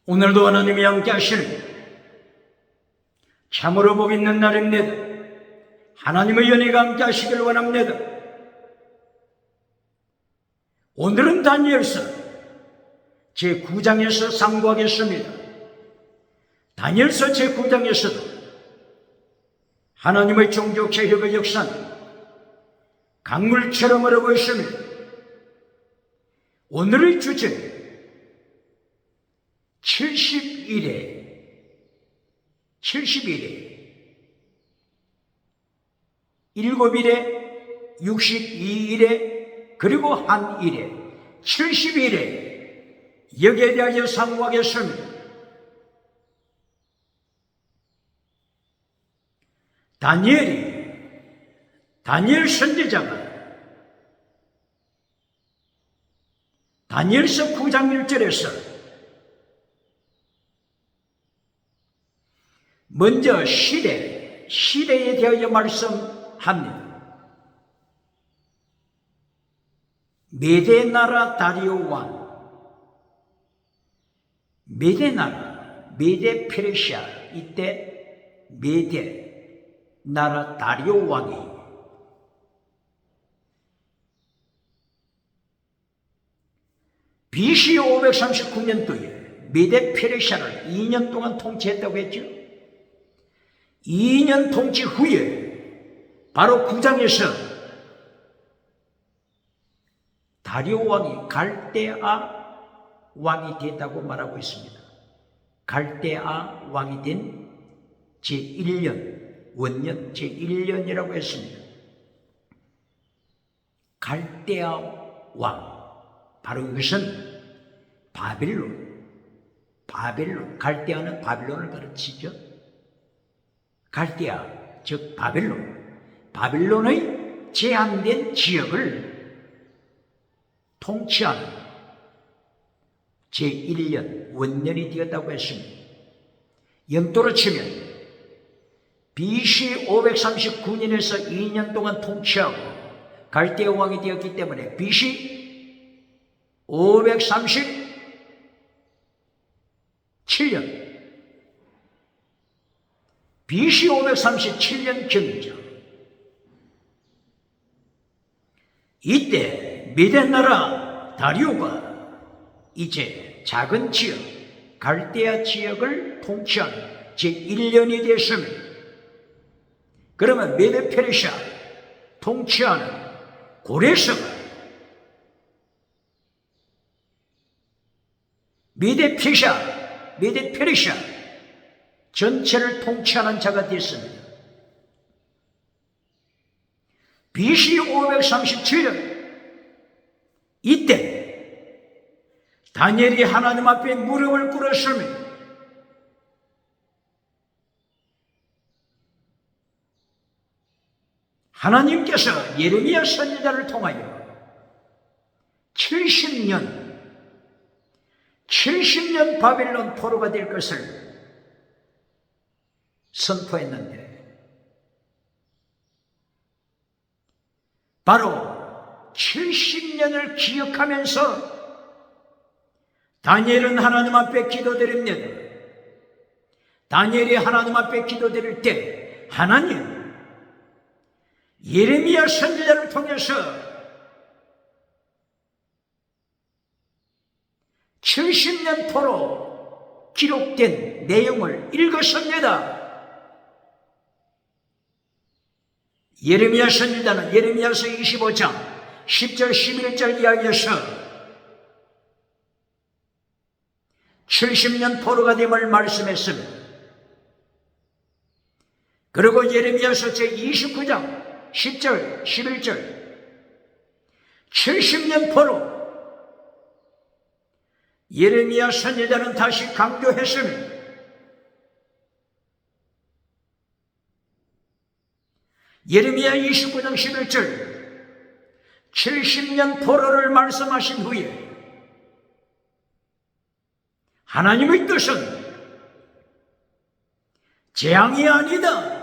오늘도 하나님이 함께 하시는 참으로 복 있는 날입니다. 하나님의 연혜가 함께 하시길 원합니다. 오늘은 다니엘서 제9장에서 상고하겠습니다. 다니엘서 제9장에서도 하나님의 종족 제협의 역사는 강물처럼 흐르고 있습니다. 오늘의 주제 70일에 7일에 62일에 그리고 한 일에 70일에 여기에 대하여 상고하겠습니다. 다니엘 선지자가 다니엘서 9장 1절에서 먼저 시대에 대하여 말씀합니다. 메대 나라 다리오 왕, 메대 페르시아, 이때 메대 나라 다리오 왕이 BC 539년도에 메대 페르시아를 2년 동안 통치했다고 했죠. 2년 통치 후에 바로 9장에서 다리오 왕이 갈대아 왕이 됐다고 말하고 있습니다. 갈대아 왕이 된 제1년, 원년 제1년이라고 했습니다. 갈대아 왕, 바로 이것은 바빌론, 갈대아는 바빌론을 가르치죠. 갈대아, 즉 바빌론의 제한된 지역을 통치하는 제1년, 원년이 되었다고 했습니다. 연도로 치면 BC 539년에서 2년 동안 통치하고 갈대아 왕이 되었기 때문에 BC 537년, BC 537년경이죠. 이때 메대 나라 다리오가 이제 작은 지역, 갈대아 지역을 통치하는 제1년이 되었습니다. 그러면 메대 페르시아 통치하는 고레스가 메대 페르시아 전체를 통치하는 자가 됐습니다. BC 537년 이때 다니엘이 하나님 앞에 무릎을 꿇었습니다. 하나님께서 예레미야 선지자를 통하여 70년 바빌론 포로가 될 것을 선포했는데 바로 70년을 기억하면서 다니엘은 하나님 앞에 기도드립니다. 다니엘이 하나님 앞에 기도드릴 때 하나님 예레미야 선지자를 통해서 70년 포로 기록된 내용을 읽었습니다. 예레미야 선지자는 예레미야서 25장 10절 11절 이야기에서 70년 포로가 됨을 말씀했습니다. 그리고 예레미야서 제29장 10절 11절 70년 포로 예레미야 선지자는 다시 강조했습니다. 예레미야 29장 11절 70년 포로를 말씀하신 후에 하나님의 뜻은 재앙이 아니다,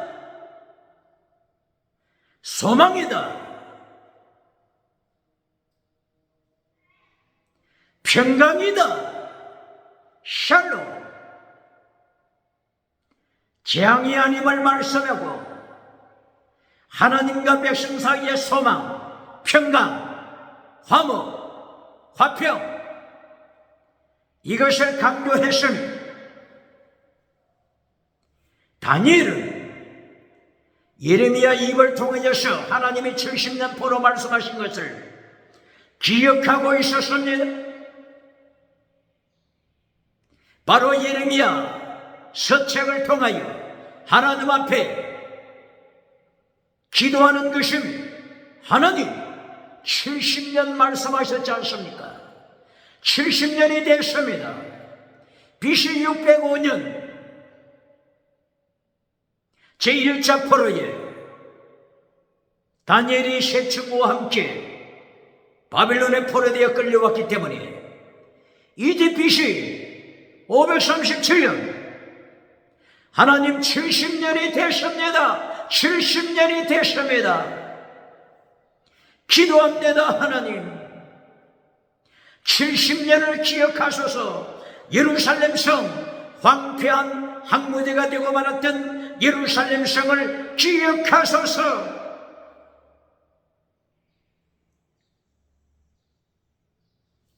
소망이다, 평강이다, 샬롬. 재앙이 아님을 말씀하고 하나님과 백성 사이의 소망, 평강, 화목, 화평, 이것을 강조했으니 다니엘은 예레미야 입을 통해서 하나님이 70년 포로 말씀하신 것을 기억하고 있었습니다. 바로 예레미야 서책을 통하여 하나님 앞에 기도하는 것입니다. 하나님 70년 말씀하셨지 않습니까? 70년이 됐습니다. BC 605년 제1차 포로에 다니엘이 세 친구와 함께 바빌론에 포로되어 끌려왔기 때문에 이제 BC 537년 하나님 70년이 됐습니다. 70년이 됐습니다. 기도합니다. 하나님 70년을 기억하소서. 예루살렘 성, 황폐한 항무대가 되고 말았던 예루살렘 성을 기억하소서.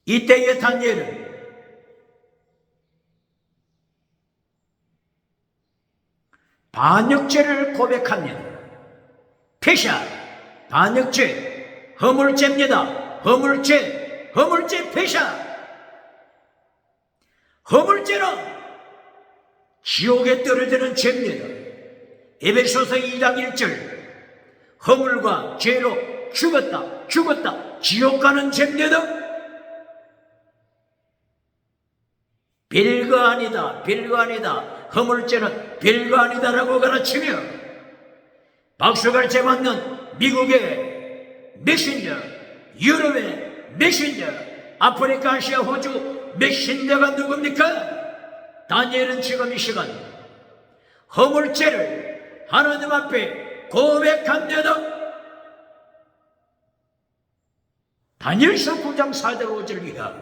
이때의 다니엘은 반역죄를 고백합니다. 패샤, 반역죄, 허물죄입니다. 허물죄 패샤. 허물죄는 지옥에 떨어지는 죄입니다. 에베소서 2장 1절 허물과 죄로 죽었다 지옥 가는 죄입니다. 별거 아니다 허물죄는 별거 아니다라고 가르치며 박수갈채 받는 미국의 메신저, 유럽의 메신저, 아프리카, 아시아, 호주 메신저가 누굽니까? 다니엘은 지금 이 시간 허물죄를 하나님 앞에 고백합니다. 다니엘서 9장 4절 5절 이하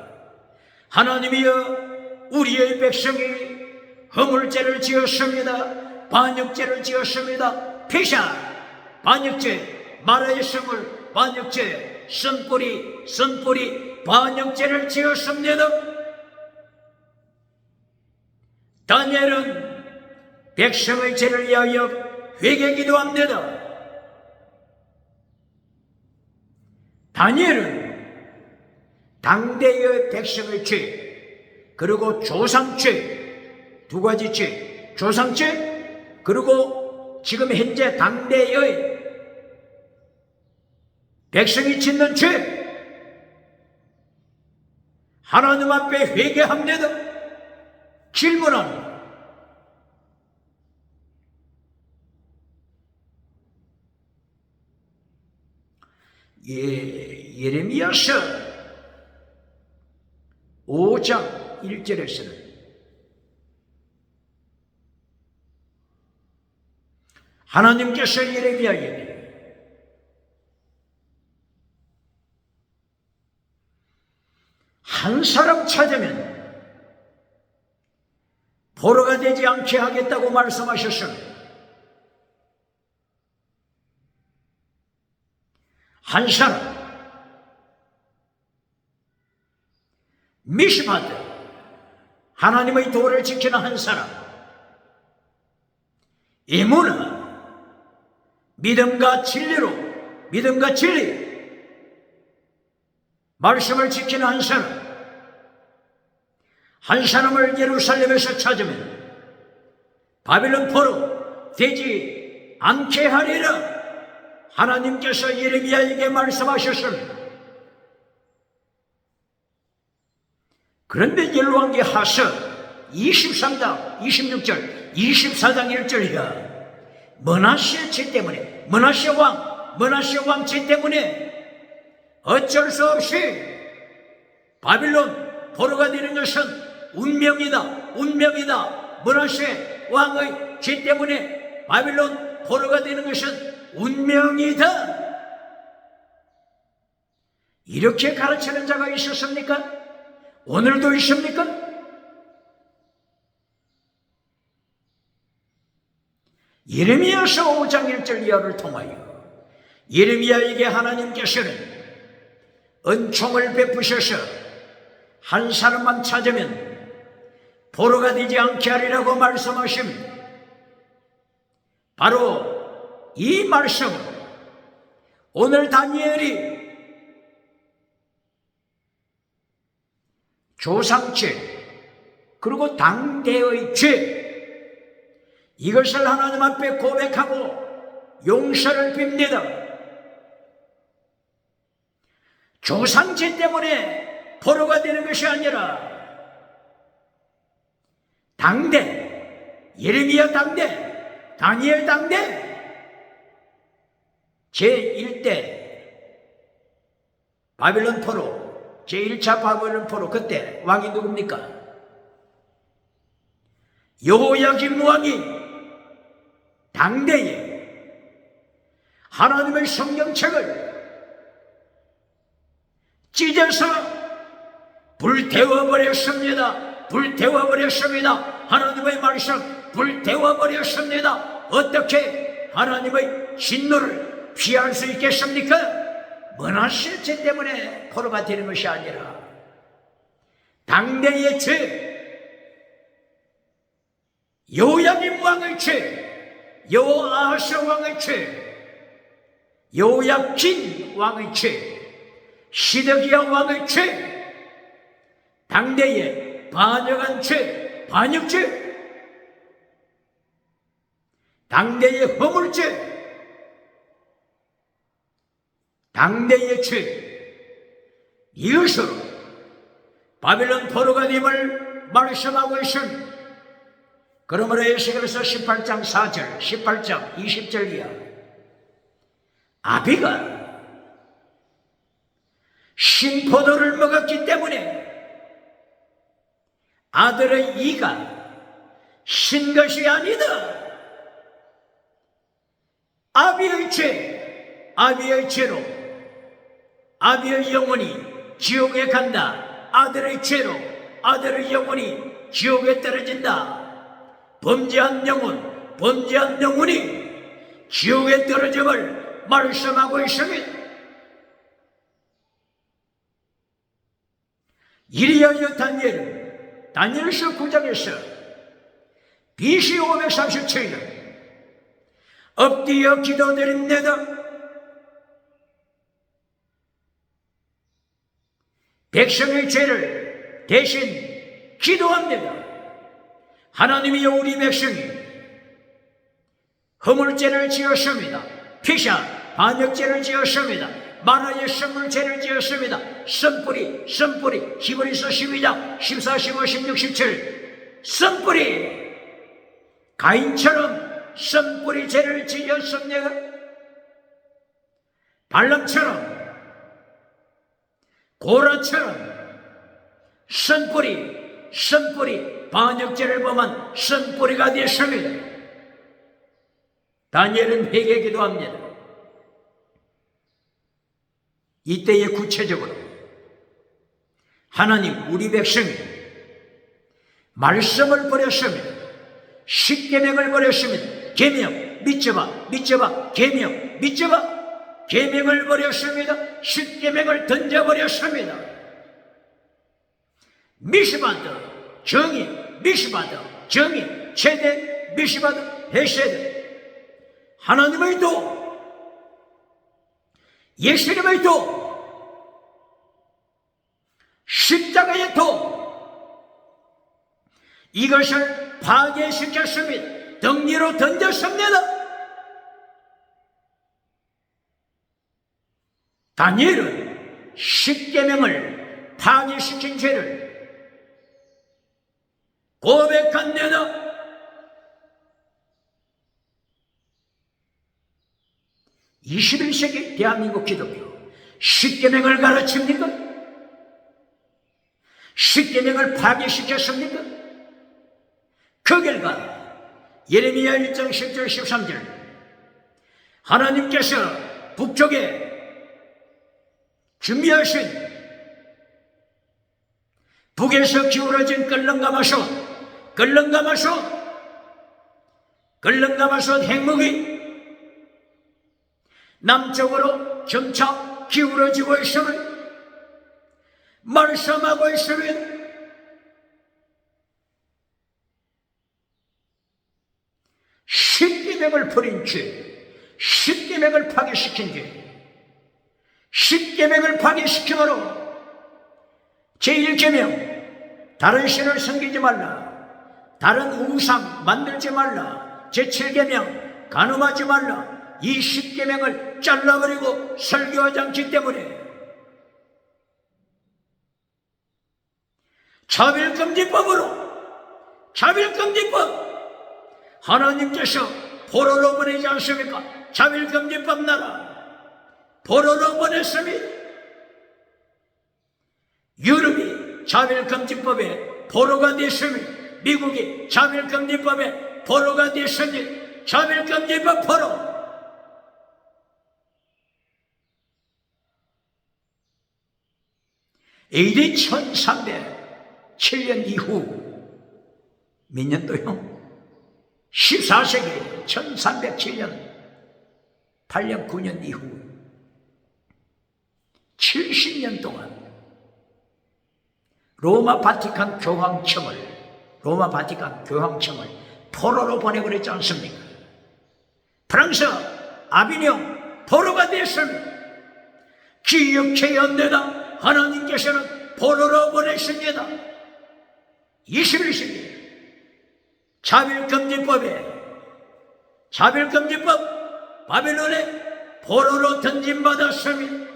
하나님이여 우리의 백성이 허물죄를 지었습니다. 반역죄를 지었습니다. 패샤, 반역죄, 마라의 성을 반역죄, 선뿌리 반역죄를 지었습니다. 다니엘은 백성의 죄를 위하여 회개 기도합니다. 다니엘은 당대의 백성의 죄, 그리고 조상죄, 두 가지 죄, 조상죄, 그리고 지금 현재 당대의 백성이 짓는 죄, 하나님 앞에 회개합니다. 질문합니다. 예레미야서 5장 1절에서는 하나님께서 예레미야에게 한 사람 찾으면 포로가 되지 않게 하겠다고 말씀하셨습니다. 한 사람, 미시바드, 하나님의 도를 지키는 한 사람, 에무나, 믿음과 진리로, 믿음과 진리, 말씀을 지키는 한 사람, 한 사람을 예루살렘에서 찾으면 바빌론 포로 되지 않게 하리라. 하나님께서 예레미야에게 말씀하셨습니다. 그런데 열왕기하서 23장 26절 24장 1절이야 므낫세 죄 때문에 므낫세 왕 죄 때문에 어쩔 수 없이 바빌론 포로가 되는 것은 운명이다. 므낫세 왕의 죄 때문에 바빌론 포로가 되는 것은 운명이다. 이렇게 가르치는 자가 있었습니까? 오늘도 있습니까? 예레미야서 5장 1절 이하를 통하여 예레미야에게 하나님께서는 은총을 베푸셔서 한 사람만 찾으면 포로가 되지 않게 하리라고 말씀하십니다. 바로 이 말씀은 오늘 다니엘이 조상죄 그리고 당대의 죄 이것을 하나님 앞에 고백하고 용서를 빕니다. 조상죄 때문에 포로가 되는 것이 아니라 당대, 예레미야 당대, 다니엘 당대 제1대 바벨론 포로, 제1차 바벨론 포로 그때 왕이 누굽니까? 여호야김 왕이 당대에 하나님의 성경책을 찢어서 불태워버렸습니다. 불태워버렸습니다. 하나님의 말씀 불태워버렸습니다. 어떻게 하나님의 진노를 피할 수 있겠습니까? 문화실체 때문에 포로가 되는 것이 아니라 당대의 죄, 여호야김 왕의 죄, 여호아하스 왕의 죄, 여호야킨 왕의 죄, 시드기야 왕의 죄, 당대에 반역한 죄, 반역죄, 당대의 허물죄, 당대의 죄, 이것으로 바벨론 포로가 됨을 말씀하고 있습니다. 그러므로 에스겔서 18장 4절, 18장 20절 이하 아비가 신포도를 먹었기 때문에 아들의 이가 신 것이 아니다. 아비의 죄, 아비의 죄로 아비의 영혼이 지옥에 간다. 아들의 죄로 아들의 영혼이 지옥에 떨어진다. 범죄한 영혼이 지옥에 떨어짐을 말씀하고 있습니다. 이리하여 다니엘은 다니엘서 9장에서 BC 537년 엎드려 기도드립니다. 백성의 죄를 대신 기도합니다. 하나님이여 우리 백성이 허물죄를 지었습니다. 피샤 반역죄를 지었습니다. 마라의 선물죄를 지었습니다. 선뿌리 히브리서 12장 14, 15, 16, 17 선뿌리 가인처럼 선뿌리 죄를 지었습니다. 발람처럼 고라처럼 선뿌리 반역죄를 범한 선뿌리가 되었습니다. 다니엘은 회개 기도합니다. 이때에 구체적으로 하나님 우리 백성이 말씀을 버렸습니다. 십계명을 버렸습니다. 계명 믿져봐 계명 믿져봐 계명을 버렸습니다. 십계명을 던져버렸습니다. 미스바드 정의 최대 미스바드 헤세드 하나님의 도 예수님의 도 십자가의 도 이것을 파괴시켰습니다. 덩리로 던졌습니다. 다니엘은 십계명을 파괴시킨 죄를 고백한 데다 21세기 대한민국 기독교 십계명을 가르칩니까? 십계명을 파괴시켰습니까? 그 결과 예레미야 1장 10절 13절 하나님께서 북쪽에 준비하신 북에서 기울어진 끌렁가마솥 걸렁가마솥 행목이 남쪽으로 점차 기울어지고 있음을 말씀하고 있으면 십계명을 버린 죄, 십계명을 파괴시킨 죄, 십계명을 파괴시키므로 제1계명 다른 신을 섬기지 말라, 다른 우상 만들지 말라, 제7계명 간음하지 말라, 이 십계명을 잘라버리고 설교하지 않기 때문에 차별금지법으로, 차별금지법 하나님께서 포로로 보내지 않습니까? 차별금지법 나라 포로로 보냈습니다. 유럽이 차별금지법에 포로가 됐습니다. 미국이 차별금지법에 포로가 됐습니다. 차별금지법 포로. AD 1307년 이후 몇 년도요? 14세기 1307년 8년 9년 이후 70년 동안 로마 바티칸 교황청을 포로로 보내버렸지 않습니까? 프랑스 아비뇽 포로가 됐습니다. 기억해 연대다 하나님께서는 포로로 보내십니다. 21세기 차별금지법 바벨론에 포로로 던짐받았습니다.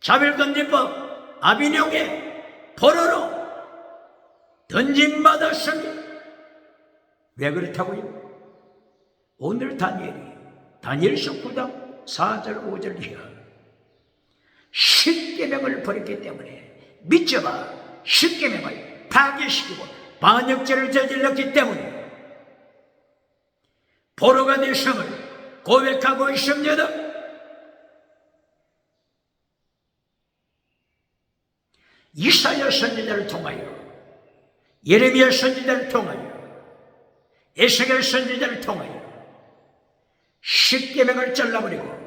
차별금지법 아비뇽에 포로로 던짐받았습니다. 왜 그렇다고요? 오늘 다니엘서 9장 4절 5절 이하 십계명을 버렸기 때문에 믿져봐 십계명을 파괴시키고 반역죄를 저질렀기 때문에 포로가 되심을 고백하고 있습니다. 이사야 선지자를 통하여, 예레미야 선지자를 통하여, 에스겔 선지자를 통하여 십계명을 잘라버리고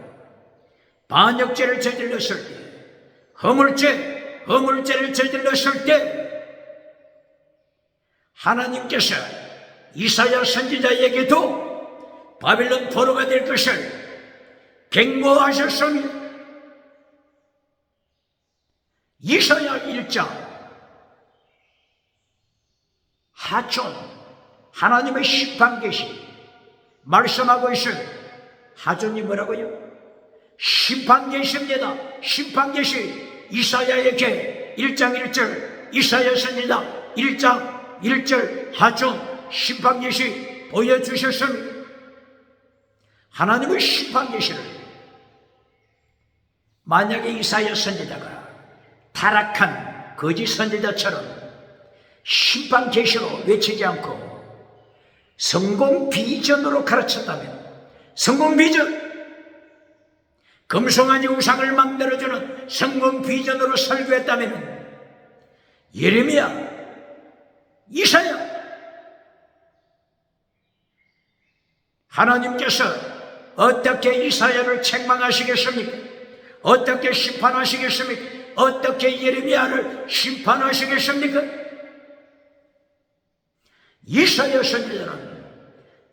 반역죄를 저질렀을 때, 허물죄를 저질렀을 때 하나님께서 이사야 선지자에게도 바벨론 포로가 될 것을 경고하셨습니다. 이사야 1장 하촌 하나님의 심판 계시 말씀하고 있을 하촌이 뭐라고요? 심판 계시입니다. 심판 계시 이사야에게 1장 1절 이사야 선지자 1장 1절 하촌 심판 계시 보여주셨습니다. 하나님의 심판 계시를 만약에 이사야 선지자가 타락한 거짓 선지자처럼 심판 계시로 외치지 않고 성공 비전으로 가르쳤다면, 성공 비전, 금송아지 우상을 만들어주는 성공 비전으로 설교했다면 예레미야, 이사야, 하나님께서 어떻게 이사야를 책망하시겠습니까? 어떻게 심판하시겠습니까? 어떻게 예레미야를 심판하시겠습니까? 이사야 선지자는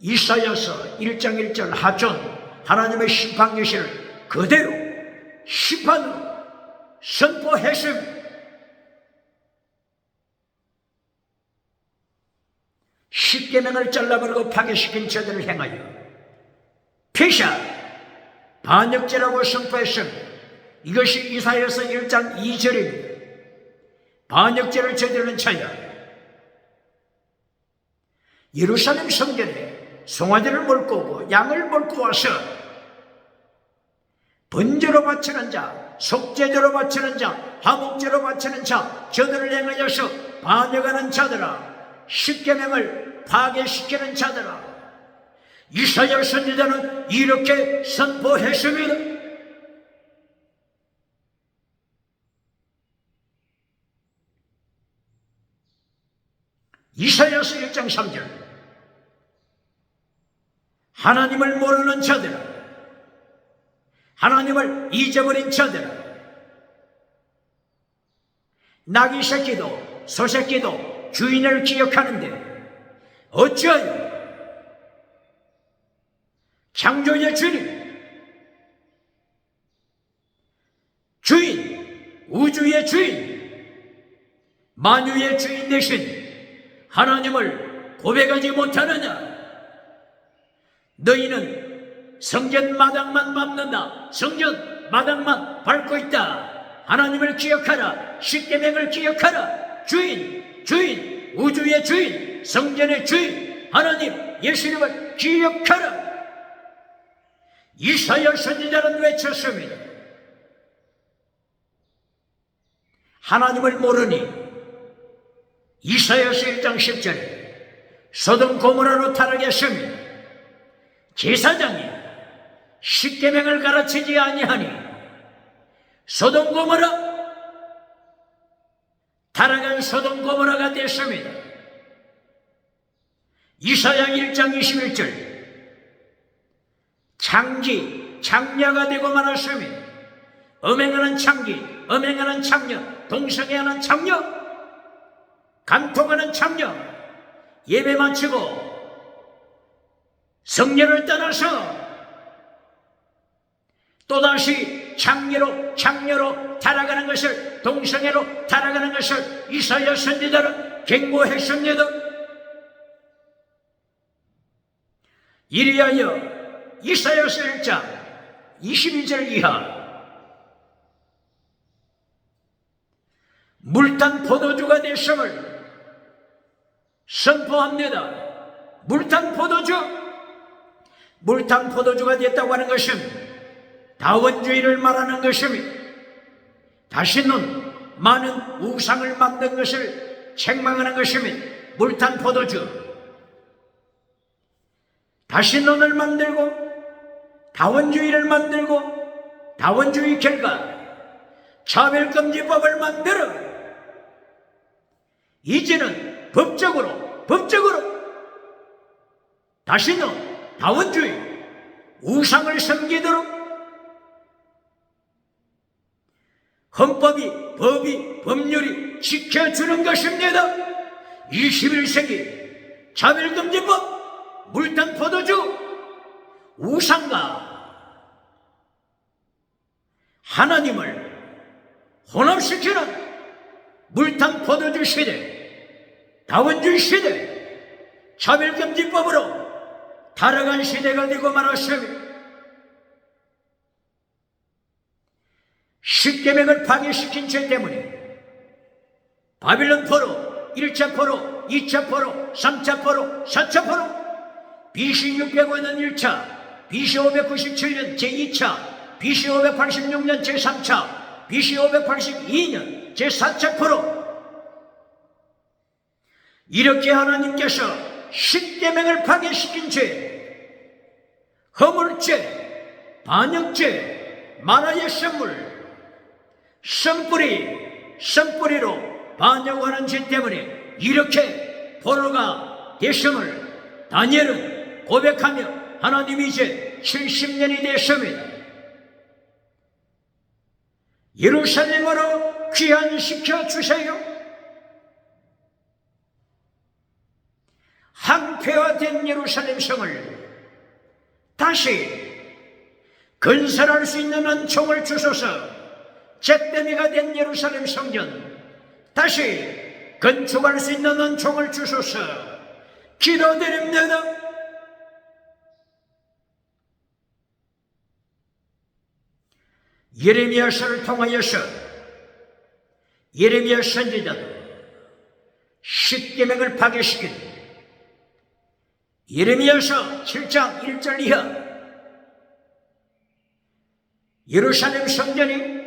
이사야서 1장 1절 하촌 하나님의 심판 계시를 그대로 심판으로 선포했습니다. 십계명을 잘라버리고 파괴시킨 죄들을 행하여 폐샤 반역죄라고 선포했습니다. 이것이 이사야서 1장 2절입니다. 반역죄를 저지르는 자야 예루살렘 성전에 송아지를 몰고 오고 양을 몰고 와서 번제로 바치는 자, 속죄제로 바치는 자, 화목제로 바치는 자, 저들을 행하여서 반역하는 자들아, 십계명을 파괴시키는 자들아, 이사야 선지자는 이렇게 선포했습니다. 이사야서 1장 3절 하나님을 모르는 자들아, 하나님을 잊어버린 자들아, 나귀 새끼도 소새끼도 주인을 기억하는데 어찌하여 창조의 주인, 우주의 주인, 만유의 주인 되신 하나님을 고백하지 못하느냐? 너희는 성전 마당만 밟는다. 성전 마당만 밟고 있다. 하나님을 기억하라. 십계명을 기억하라. 주인, 우주의 주인, 성전의 주인, 하나님 예수님을 기억하라. 이사야 선지자는 외쳤습니다. 하나님을 모르니 이사야서 1장 10절에 소돔 고모라로 타락했습니다. 제사장이 십계명을 가르치지 아니하니 소돔 고모라, 타락한 소돔 고모라가 됐습니다. 이사야 1장 21절 창녀가 되고 말았습니다. 음행하는 창기, 음행하는 창녀, 동성애하는 창녀, 간통하는 창녀, 예배 마치고 성녀를 떠나서 또다시 창녀로 타락하는 것을, 동성애로 타락하는 것을 이사야 선지자는 경고했습니다. 이리하여 이사야서 1장 22절 이하 물탄 포도주가 됐음을 선포합니다. 물탄 포도주가 됐다고 하는 것은 다원주의를 말하는 것입니다. 다시는 많은 우상을 만든 것을 책망하는 것입니다. 물탄 포도주. 다신론을 만들고 다원주의를 만들고 다원주의 결과 차별금지법을 만들어 이제는 법적으로 다시는 다원주의, 우상을 섬기도록 헌법이, 법률이 지켜주는 것입니다. 21세기 차별금지법, 물탄 포도주, 우상과 하나님을 혼합시키는 물탄 포도주 시대, 다원주의 시대, 차별금지법으로 타락한 시대가 되고 말았습니다. 십계명을 파괴시킨 죄 때문에 바빌론 포로, 1차 포로, 2차 포로, 3차 포로, 4차 포로, BC 605년 1차, BC 597년 제2차, BC 586년 제3차, BC 582년 제4차 포로, 이렇게 하나님께서 십계명을 파괴시킨 죄, 허물죄, 반역죄, 만화의 선물, 선뿌리로 반역하는 죄 때문에 이렇게 포로가 됐음을 다니엘은 고백하며 하나님이 이제 70년이 됐습니다. 예루살렘으로 귀환시켜 주세요. 항폐화된 예루살렘 성을 다시 건설할 수 있는 은총을 주소서. 잿더미가 된 예루살렘 성전 다시 건축할 수 있는 은총을 주소서. 기도드립니다. 예레미야서를 통하여서 예레미야 선지자도 십계명을 파괴시킨 예레미야서 7장 1절 이하 예루살렘 성전이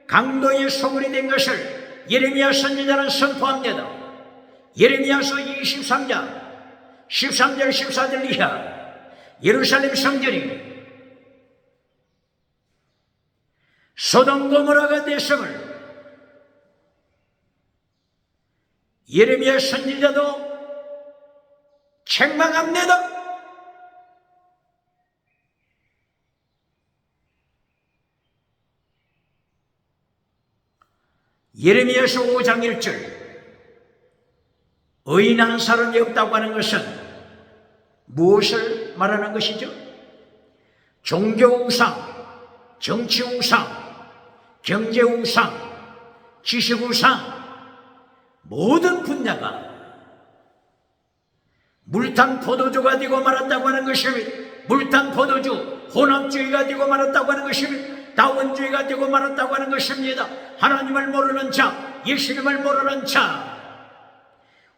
강도의 소굴이 된 것을 예레미야 선지자는 선포합니다. 예레미야서 23장 13절 14절 이하 예루살렘 성전이 소돔 고모라가 됐음을 예레미야 선지자도 책망합니다. 예레미야서 5장 1절 의인한 사람이 없다고 하는 것은 무엇을 말하는 것이죠? 종교 우상, 정치 우상, 경제 우상, 지식 우상, 모든 분야가 물탄 포도주가 되고 말았다고 하는 것입니다. 물탄 포도주, 혼합주의가 되고 말았다고 하는 것입니다. 다원주의가 되고 말았다고 하는 것입니다. 하나님을 모르는 자, 예수님을 모르는 자,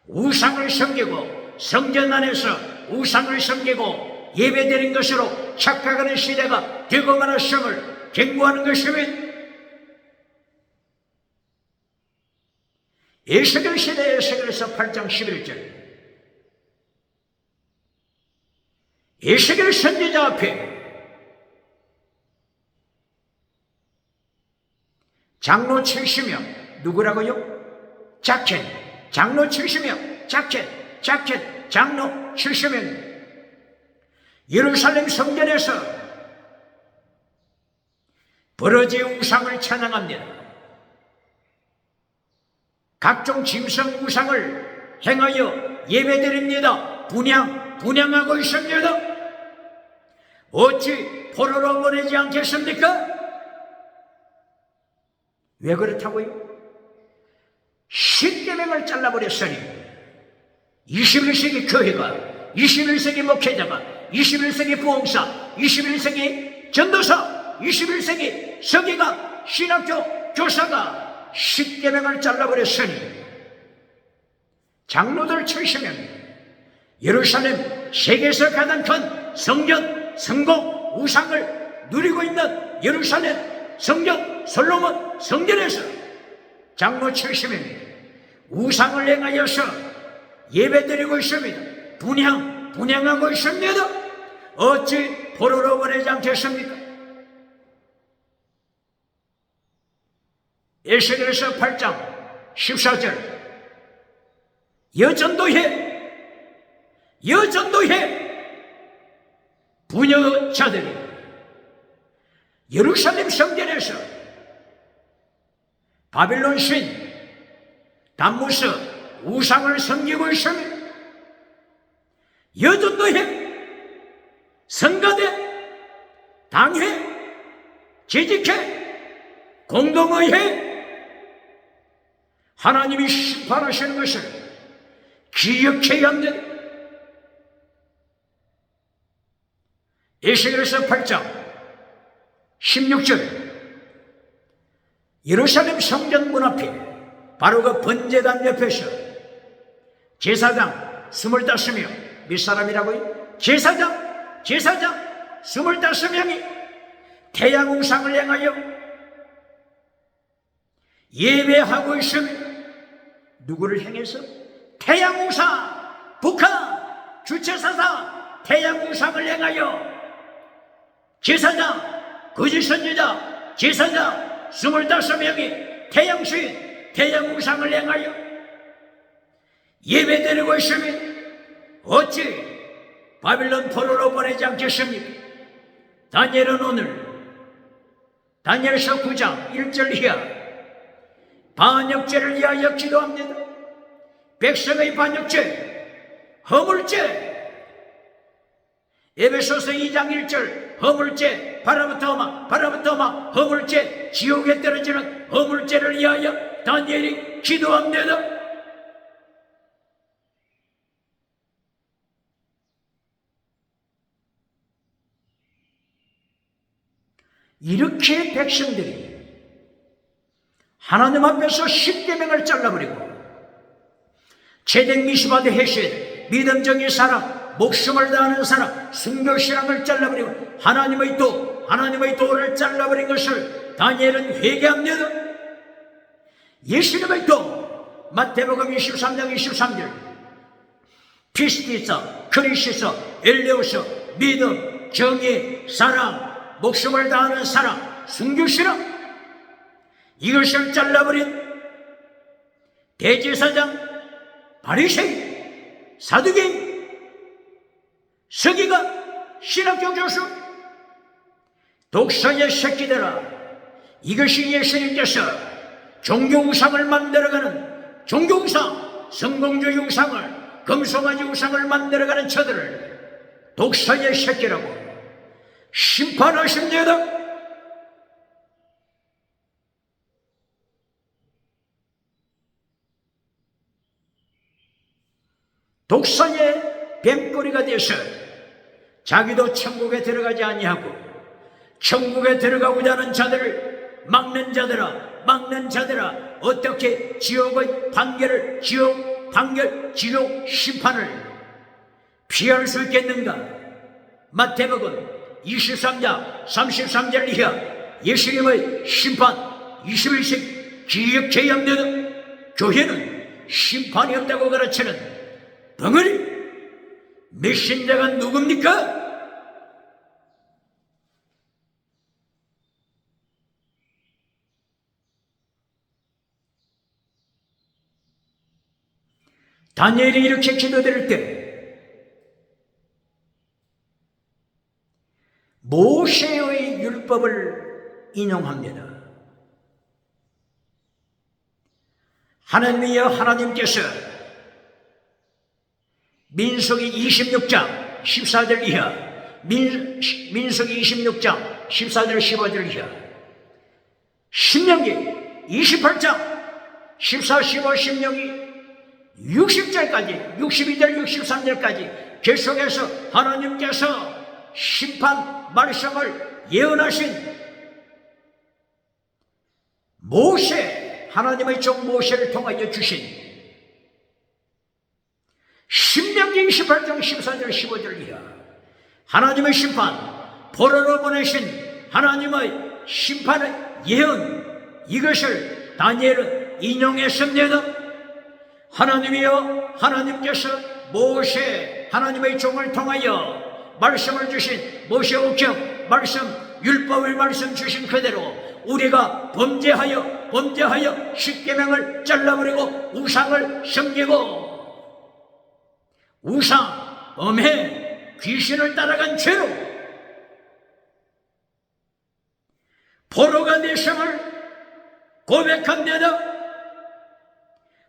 우상을 섬기고 성전 안에서 우상을 섬기고 예배드린 것으로 착각하는 시대가 되고 말았음을 경고하는 것입니다. 에스겔 시대의 에스겔서 8장 11절 에스겔 선지자 앞에 장로 70명 누구라고요? 자켓 장로 70명 자켓 장로 70명 예루살렘 성전에서 버러지의 우상을 찬양합니다. 각종 짐승 우상을 행하여 예배드립니다. 분양하고 있습니다. 어찌 포로로 보내지 않겠습니까? 왜 그렇다고요? 10계명을 잘라버렸으니 21세기 교회가 21세기 목회자가 21세기 부흥사 21세기 전도사 21세기 서기가 신학교 교사가 10계명을 잘라버렸으니 장로들 70명 예루살렘 세계에서 가장 큰 성전 성공 우상을 누리고 있는 예루살렘 성전 솔로몬 성전에서 장로 70명 우상을 행하여서 예배드리고 있습니다. 분양하고 있습니다. 어찌 포로로 보내지 않겠습니까? 에스겔서 8장 14절 여전도회 부녀자들이 예루살렘 성전에서 바빌론 신 담무스 우상을 섬기고 있으며 여전도회 성가대 당회 재직회 공동의회 하나님이 심판하시는 것을 기억해야 합니다. 에스겔서 8장 16절 예루살렘 성전 문 앞에 바로 그 번제단 옆에서 제사장 25명 몇 사람이라고요? 제사장 25명이 태양 우상을 행하여 예배하고 있습니다. 누구를 행해서? 태양 우상 북한 주체사상 태양 우상을 행하여 제사장 거짓 선지자 제사장 25명이 태양신 태양 우상을 행하여 예배드리고 있으면 어찌 바빌론 포로로 보내지 않겠습니까? 다니엘은 오늘 다니엘서 9장 1절 이하 반역죄를 위하여 기도합니다. 백성의 반역죄 허물죄 에베소서 2장 1절 허물죄 바로부터 마 허물죄 지옥에 떨어지는 허물죄를 위하여 다니엘이 기도합니다. 이렇게 백성들이 하나님 앞에서 10계명을 잘라버리고 제댕 미시바드 해신 믿음적인 사람 목숨을 다하는 사람 순교신앙을 잘라버리고 하나님의 도를 잘라버린 것을 다니엘은 회개합니다. 예수님의 도 마태복음 23장 23절 피스티서 크리시서 엘레오서 믿음 정의 사랑 목숨을 다하는 사람 순교신앙 이것을 잘라버린 대제사장 바리새인 사두개인 서기가 신학교 교수 독서의 새끼들아 이것이 예수님께서 종교 우상을 만들어가는 종교 우상, 성공주의 우상을, 금송아지 우상을 만들어가는 저들을 독사의 새끼라고 심판하십니다. 독사의 뱀꼬리가 되어서 자기도 천국에 들어가지 아니하고 천국에 들어가고자 하는 자들을 막는 자들아 어떻게 지옥의 판결을 지옥 심판을 피할 수 있겠는가? 마태복음 23장 33절 이하 예수님의 심판 21세기 기획재임되는 교회는 심판이 없다고 가르치는 덩어리 메신저가 누굽니까? 다니엘이 이렇게 기도드릴 때 모세의 율법을 인용합니다. 하나님이여, 하나님께서 민수기 26장 14절 이하, 민수기 26장 14절 15절 이하, 신명기 28장 14, 15, 16이 60절까지 62절 63절까지 계속해서 하나님께서 심판 말씀을 예언하신 모세, 하나님의 종 모세를 통하여 주신 신명기 28장 14절 15절 이하 하나님의 심판, 포로로 보내신 하나님의 심판의 예언, 이것을 다니엘은 인용했습니다. 하나님이여, 하나님께서 모세, 하나님의 종을 통하여 말씀을 주신 모세오경 말씀, 율법의 말씀 주신 그대로 우리가 범죄하여 십계명을 잘라버리고 우상을 섬기고 우상, 음해, 귀신을 따라간 죄로 포로가 되심을 고백합니다.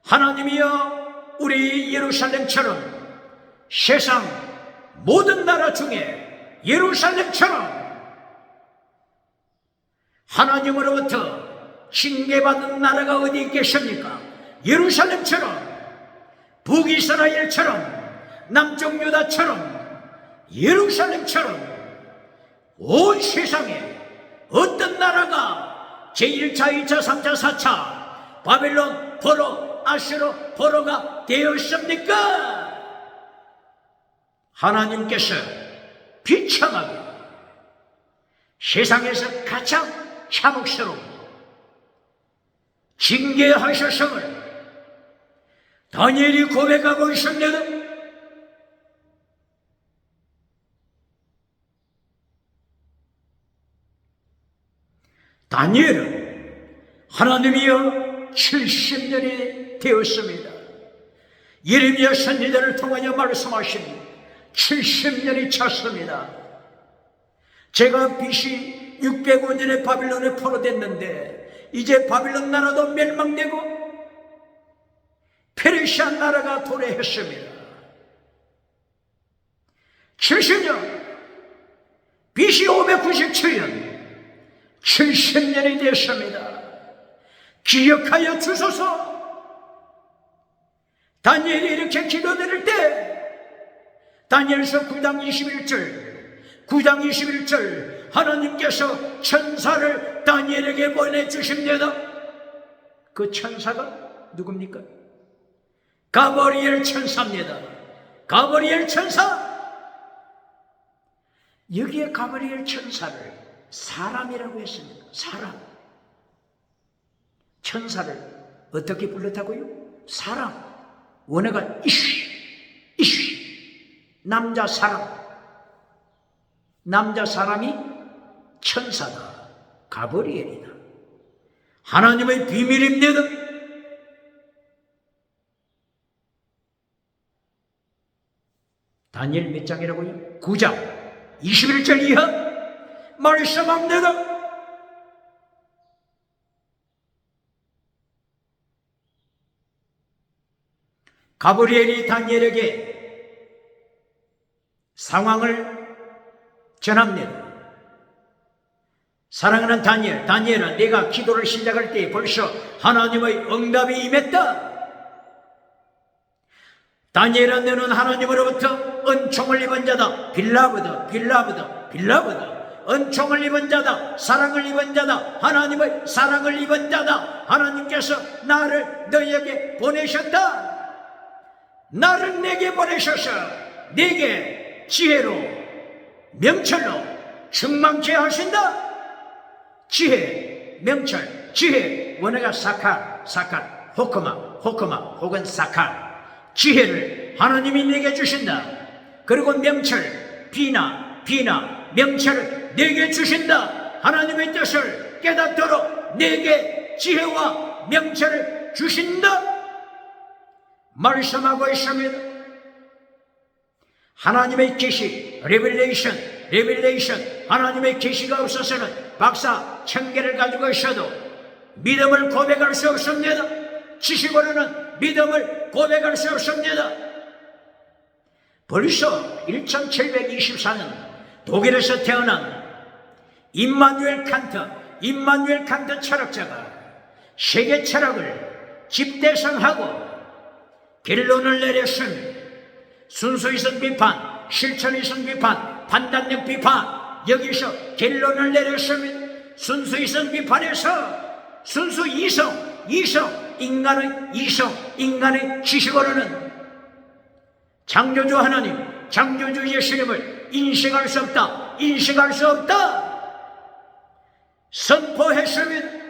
하나님이여, 우리 예루살렘처럼 세상 모든 나라 중에 예루살렘처럼 하나님으로부터 징계받은 나라가 어디 있겠습니까? 예루살렘처럼, 북이스라엘처럼, 남쪽 유다처럼, 예루살렘처럼 온 세상에 어떤 나라가 제1차, 2차, 3차, 4차 바벨론, 포로, 아수르, 포로가 되었습니까? 하나님께서 비참하게 세상에서 가장 참혹스러운 징계하셨음을 다니엘이 고백하고 있습니다. 다니엘은 하나님이여 70년이 되었습니다. 예레미야 선지자를 통하여 말씀하신 70년이 찼습니다. 제가 BC 605년에 바빌론에 포로됐는데 이제 바빌론 나라도 멸망되고 페르시아 나라가 도래했습니다. 70년, BC 597년 70년이 되었습니다. 기억하여 주소서. 다니엘이 이렇게 기도드릴 때 다니엘서 9장 21절 하나님께서 천사를 다니엘에게 보내주십니다. 그 천사가 누굽니까? 가브리엘 천사입니다. 가브리엘 천사. 여기에 가브리엘 천사를 사람이라고 했습니다. 사람. 천사를 어떻게 불렀다고요? 사람. 원어가 이쉬. 남자 사람. 남자 사람이 천사다. 가브리엘이다. 하나님의 비밀입니다. 다니엘 몇 장이라고요? 9장 21절 이하 말씀합니다. 가브리엘이 다니엘에게 상황을 전합니다. 사랑하는 다니엘아, 네가 기도를 시작할 때 벌써 하나님의 응답이 임했다. 다니엘아, 너는 하나님으로부터 은총을 입은 자다. 빌라브드. 은총을 입은 자다. 사랑을 입은 자다. 하나님의 사랑을 입은 자다. 하나님께서 나를 너에게 보내셨다. 나를 내게 보내셔서 네게 지혜로, 명철로 충만케 하신다. 지혜, 명철, 지혜, 원어가 사칼, 호크마 혹은 사칼. 지혜를 하나님이 내게 주신다. 그리고 명철, 비나, 명철을 내게 주신다. 하나님의 뜻을 깨닫도록 내게 지혜와 명철을 주신다. 말씀하고 있습니다. 하나님의 계시, 레빌레이션, 하나님의 계시가 없어서는 박사 1000개를 가지고 있어도 믿음을 고백할 수 없습니다. 지식으로는 믿음을 고백할 수 없습니다. 벌써 1724년 독일에서 태어난 임마누엘 칸트 철학자가 세계 철학을 집대성하고 결론을 내렸습니다. 순수이성 비판, 실천이성 비판, 판단력 비판, 여기서 결론을 내렸습니다. 순수이성 비판에서 순수 인간의 지식으로는 창조주 하나님, 창조주 예수님을 인식할 수 없다. 선포했습니다.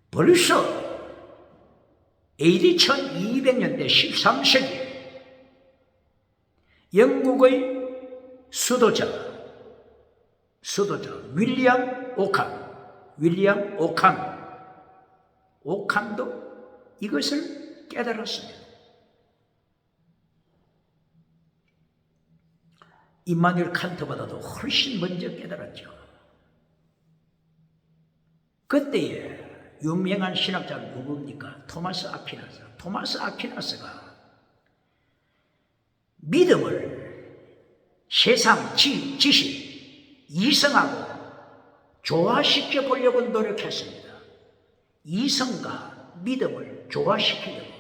벌써 AD 1200년대 13세기 영국의 수도자 윌리엄 오캄도 이것을 깨달았습니다. 임마누엘 칸트보다도 훨씬 먼저 깨달았죠. 그때에 유명한 신학자가 누굽니까? 토마스 아퀴나스가 믿음을 세상 지식, 이성하고 조화시켜 보려고 노력했습니다. 이성과 믿음을 조화시키려고.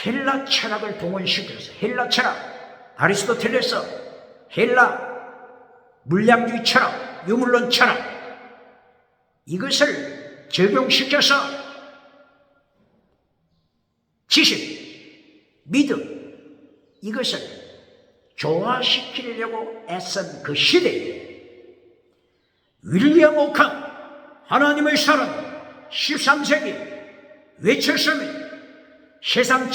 헬라 철학을 동원시켜서 헬라 철학, 아리스토텔레스, 헬라 물량주의 철학, 유물론 철학, 이것을 적용시켜서 지식, 믿음, 이것을 조화시키려고 애쓴 그 시대에 윌리엄 오캄, 하나님의 사랑, 13세기 외쳤습니다. 세상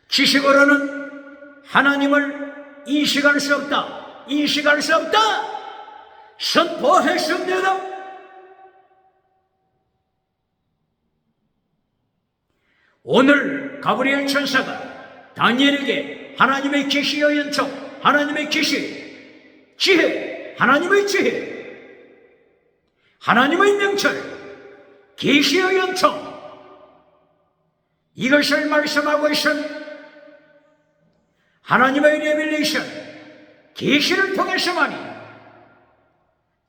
지식으로는 하나님을 인식할 수 없다. 선포했습니다. 오늘 가브리엘 천사가 다니엘에게 하나님의 계시의 연총, 하나님의 계시, 지혜, 하나님의 명철, 계시의 연총, 이것을 말씀하고 있습니다. 하나님의 레빌레이션, 계시를 통해서만이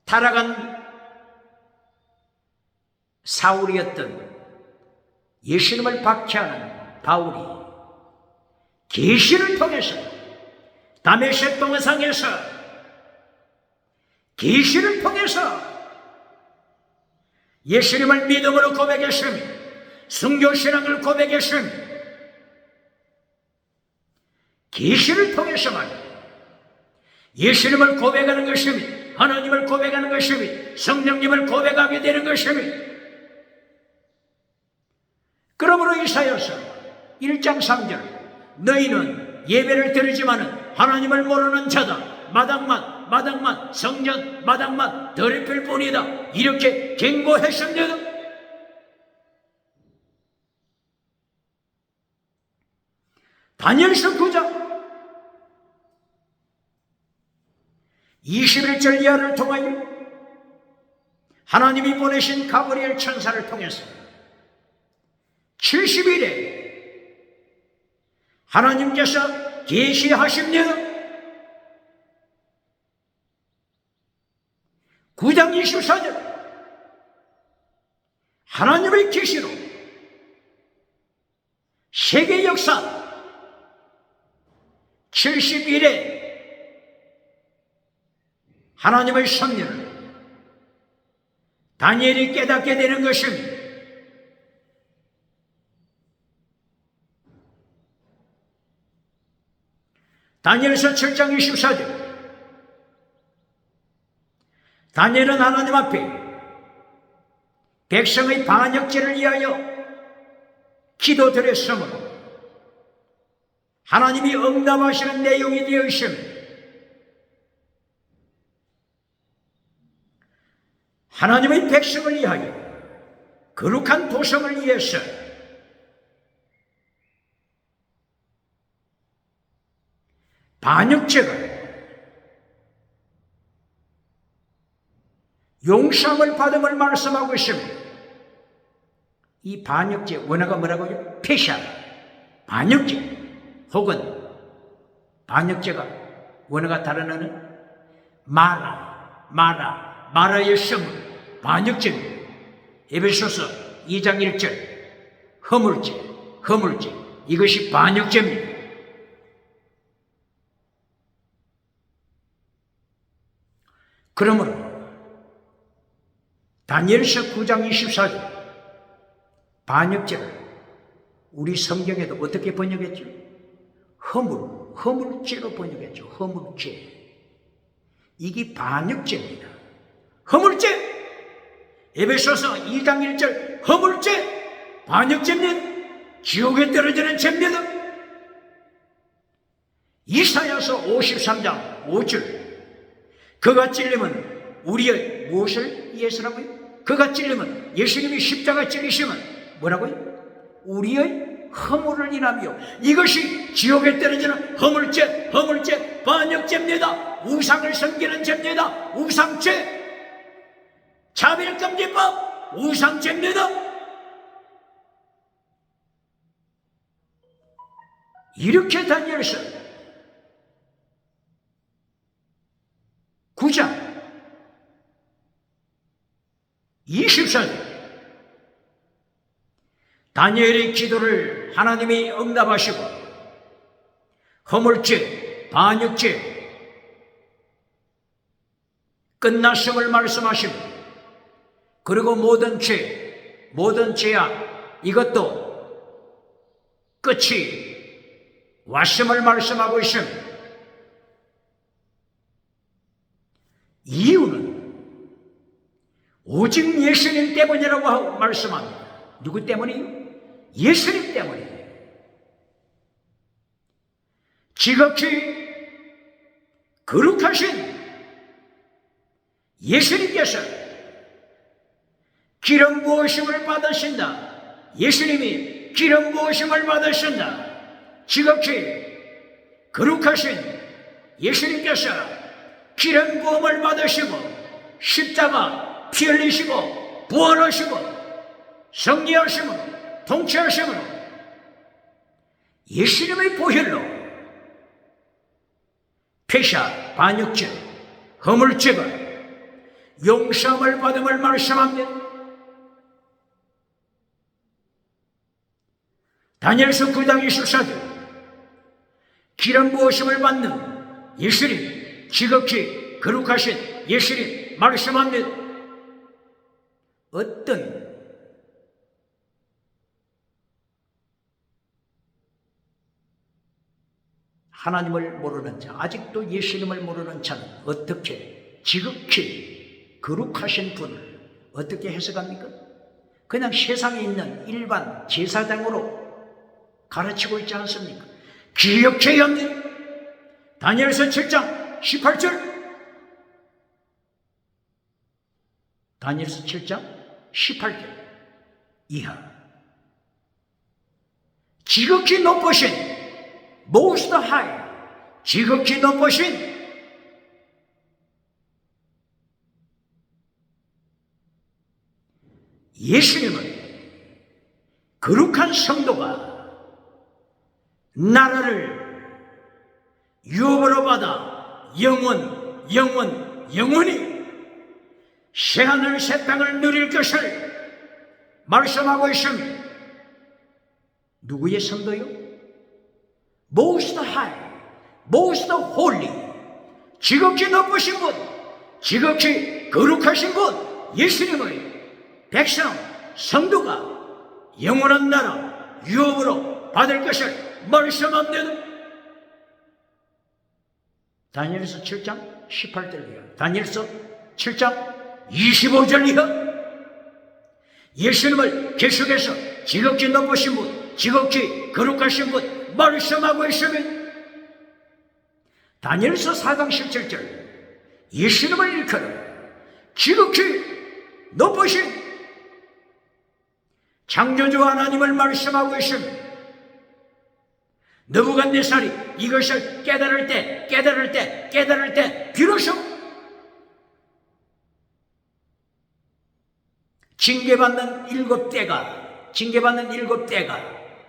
타락한 사울이었던 예수님을 박해하는 바울이 계시를 통해서 다메섹 동상에서 계시를 통해서 예수님을 믿음으로 고백했습니다. 순교신앙을 고백했습니다. 계시를 통해서만 예수님을 고백하는 것입니다. 하나님을 고백하는 것입니다. 성령님을 고백하게 되는 것입니다. 그러므로 이사야서 1장 3절, 너희는 예배를 드리지만은 하나님을 모르는 자다. 마당만 성전 마당만 더럽힐 뿐이다. 이렇게 경고했습니다. 다니엘서 9장 21절 이하를 통하여 하나님이 보내신 가브리엘 천사를 통해서 70일에 하나님께서 계시하십니다. 9장 24절 하나님의 계시로 세계 역사 70일에 하나님의 섭리를 다니엘이 깨닫게 되는 것입니다. 다니엘서 7장 24절 다니엘은 하나님 앞에 백성의 반역죄를 위하여 기도드렸으므로 하나님이 응답하시는 내용이 되어 있습니다. 하나님의 백성을 위하여 거룩한 도성을 위해서 반역죄가 용서함을 받음을 말씀하고 있습니다. 이 반역죄 원어가 뭐라고요? 폐샤, 반역죄 혹은 반역죄가 원어가 다른 언어는 마라의 성은 반역죄입니다. 에베소서 2장 1절 허물죄 이것이 반역죄입니다. 그러므로 다니엘서 9장 24절 반역죄를 우리 성경에도 어떻게 번역했죠? 허물죄로 번역했죠. 허물죄. 이게 반역죄입니다. 허물죄. 에베소서 2장 1절 허물죄 반역죄입니다. 지옥에 떨어지는 죄입니다. 이사야서 53장 5절 그가 찔림은 우리의 무엇을 위해서라고요? 그가 찔림은 예수님이 십자가 찔리시면 뭐라고요? 우리의 허물을 인하며 이것이 지옥에 떨어지는 허물죄 반역죄입니다. 우상을 섬기는 죄입니다. 우상죄 차별금지법 우상죄입니다. 이렇게 다니엘서 9장 24절 다니엘의 기도를 하나님이 응답하시고 허물죄, 반역죄 끝났음을 말씀하십니다. 그리고 모든 죄악 이것도 끝이 왔음을 말씀하고 있습니다. 이유는 오직 예수님 때문이라고 하고 말씀합니다. 누구 때문이요? 예수님 때문이에요. 지극히 거룩하신 예수님께서 기름 부으심을 받으신다. 예수님이 기름 부으심을 받으신다. 지극히 거룩하신 예수님께서 기름 부음을 받으시고 십자가 피 흘리시고 부활하시고 성리하심으로 통치하심으로 예수님의 보혈로 폐샤, 반역죄, 허물죄가 용서함을 받음을 말씀합니다. 다니엘서 9장 24절 기름 부으심을 받는 예수님 지극히 거룩하신 예수님 말씀합니다. 어떤 하나님을 모르는 자, 아직도 예수님을 모르는 자는 어떻게 지극히 거룩하신 분을 어떻게 해석합니까? 그냥 세상에 있는 일반 제사장으로 가르치고 있지 않습니까? 기억해야 합니다. 다니엘서 7장 18절 다니엘서 7장 18절 이하 지극히 높으신 most high, 지극히 높으신 예수님은 거룩한 성도가 나라를 유업으로 받아 영원히 새하늘 새 땅을 누릴 것을 말씀하고 있습니다. 누구의 성도요? Most high, most holy, 지극히 높으신 분, 지극히 거룩하신 분, 예수님의 백성, 성도가 영원한 나라 유업으로 받을 것을 말씀합니다. 다니엘서 7장 18절이요. 다니엘서 7장 25절이요. 예수님을 계속해서 지극히 높으신 분, 지극히 거룩하신 분 말씀하고 있으면 다니엘서 4장 17절 예수님을 일컬어 지극히 높으신 창조주 하나님을 말씀하고 있습니다. 느부갓네살이 이것을 깨달을 때 비로소 징계받는 일곱 때가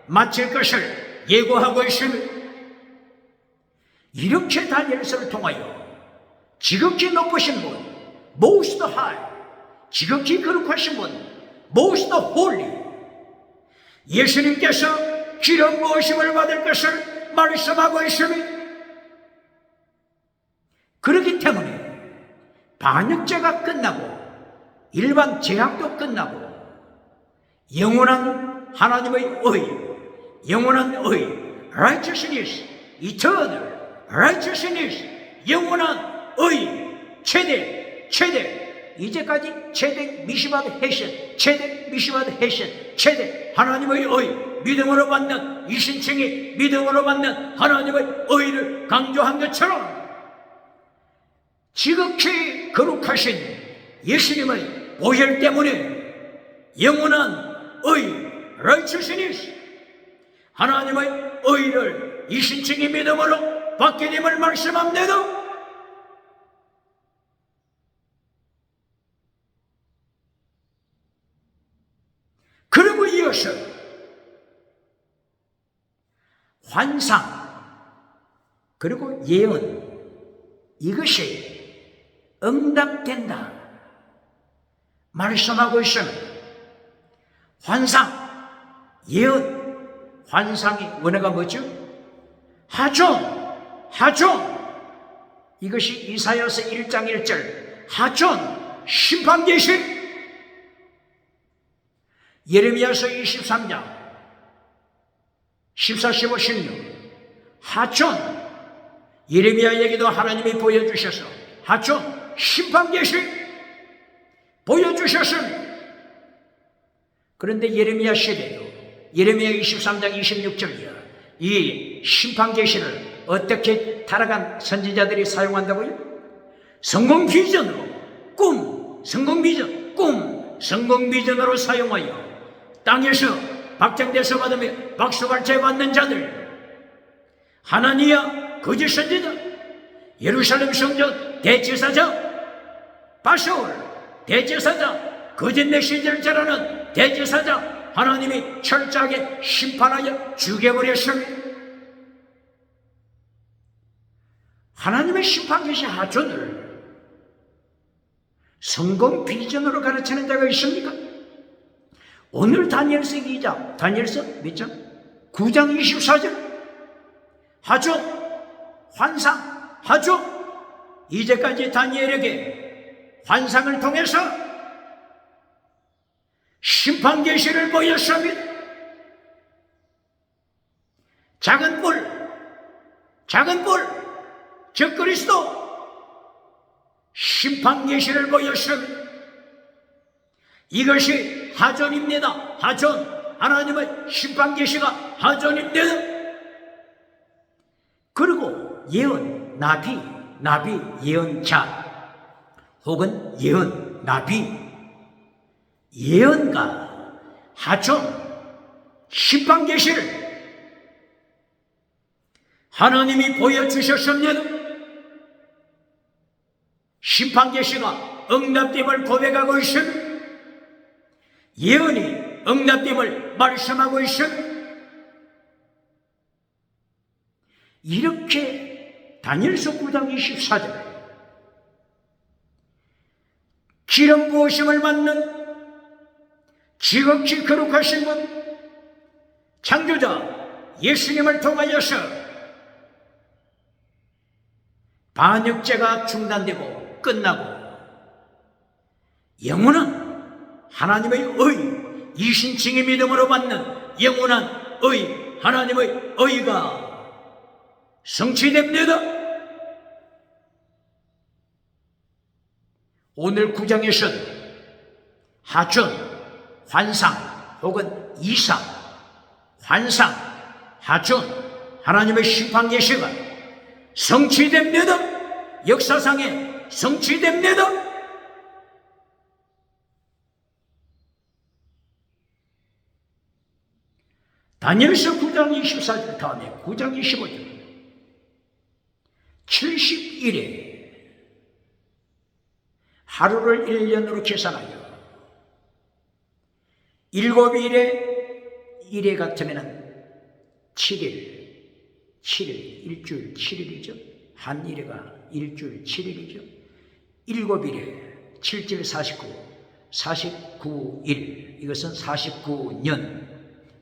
마칠 것을 예고하고 있습니다. 이렇게 다니엘서를 통하여 지극히 높으신 분, most high, 지극히 거룩하신 분, most holy, 예수님께서 기름 부으심을 받을 것을 말씀하고 있습니다. 그렇기 때문에 반역죄가 끝나고 일반 죄악도 끝나고 영원한 하나님의 영원한 righteousness, eternal righteousness, 영원한 최대 이제까지 최대 미시바드 헤션, 최대 하나님의 믿음으로 받는 이신층이 믿음으로 받는 하나님의 의를 강조한 것처럼 지극히 거룩하신 예수님의 보혈 때문에 영원한 righteousness, 하나님의 의를 이신층이 믿음으로 받게 됨을 말씀합니다. 그리고 이어서 환상 그리고 예언 이것이 응답된다 말씀하고 있습니다. 환상, 예언, 환상의 원어가 뭐죠? 하존 이것이 이사야서 1장 1절 하존 심판 계시, 예레미야서 23장 14, 15, 16 하존 예레미야에게도 하나님이 보여주셔서 하존 심판 계시 보여주셨습니다. 그런데 예레미야 시대도 예레미야 23장 26절이요. 이 심판 계시를 어떻게 타락한 선지자들이 사용한다고요? 성공 비전으로 성공 비전으로 사용하여 땅에서 박장대서 받으며 박수갈채 받는 자들, 하나니야 거짓 선지자, 예루살렘 성전 대제사장, 바세올 대제사장, 거짓 메시지를 전하는 대제사장, 하나님이 철저하게 심판하여 죽여버렸습니다. 하나님의 심판 계시 하존을 성공 비전으로 가르치는 자가 있습니까? 오늘 다니엘서 2장, 다니엘서 몇 장? 9장 24절 하존, 환상, 하존 이제까지 다니엘에게 환상을 통해서 심판 계시를 보였습니다. 작은 뿔, 즉 그리스도 심판 계시를 보였습니다. 이것이 하존입니다. 하존, 하나님의 심판 계시가 하존입니다. 그리고 예언, 나비, 예언자 혹은 예언, 나비, 예언가, 하존, 심판 계시를 하나님이 보여주셨습니다. 심판 계시가 응답됨을 고백하고 있습니다. 예언이 응답됨을 말씀하고 있습니다. 이렇게 다니엘서 9장 24절 기름 부으심을 받는 지극히 거룩하신 분 창조자 예수님을 통하여서 반역죄가 중단되고 끝나고 영원한 하나님의 의, 이신칭의 믿음으로 받는 영원한 의, 하나님의 의가 성취됩니다. 오늘 9장에서는 하전, 환상 혹은 이상, 환상, 하전, 하나님의 심판 계시가 성취됩니다. 역사상에 성취됩니다. 다니엘서 9장 24절 다음에 9장 25절 70일에 하루를 1년으로 계산하여 7일에 1회 같으면 7일, 일주일 7일이죠. 한 일회가 일주일 7일이죠. 7일에 7질 49일, 이것은 49년,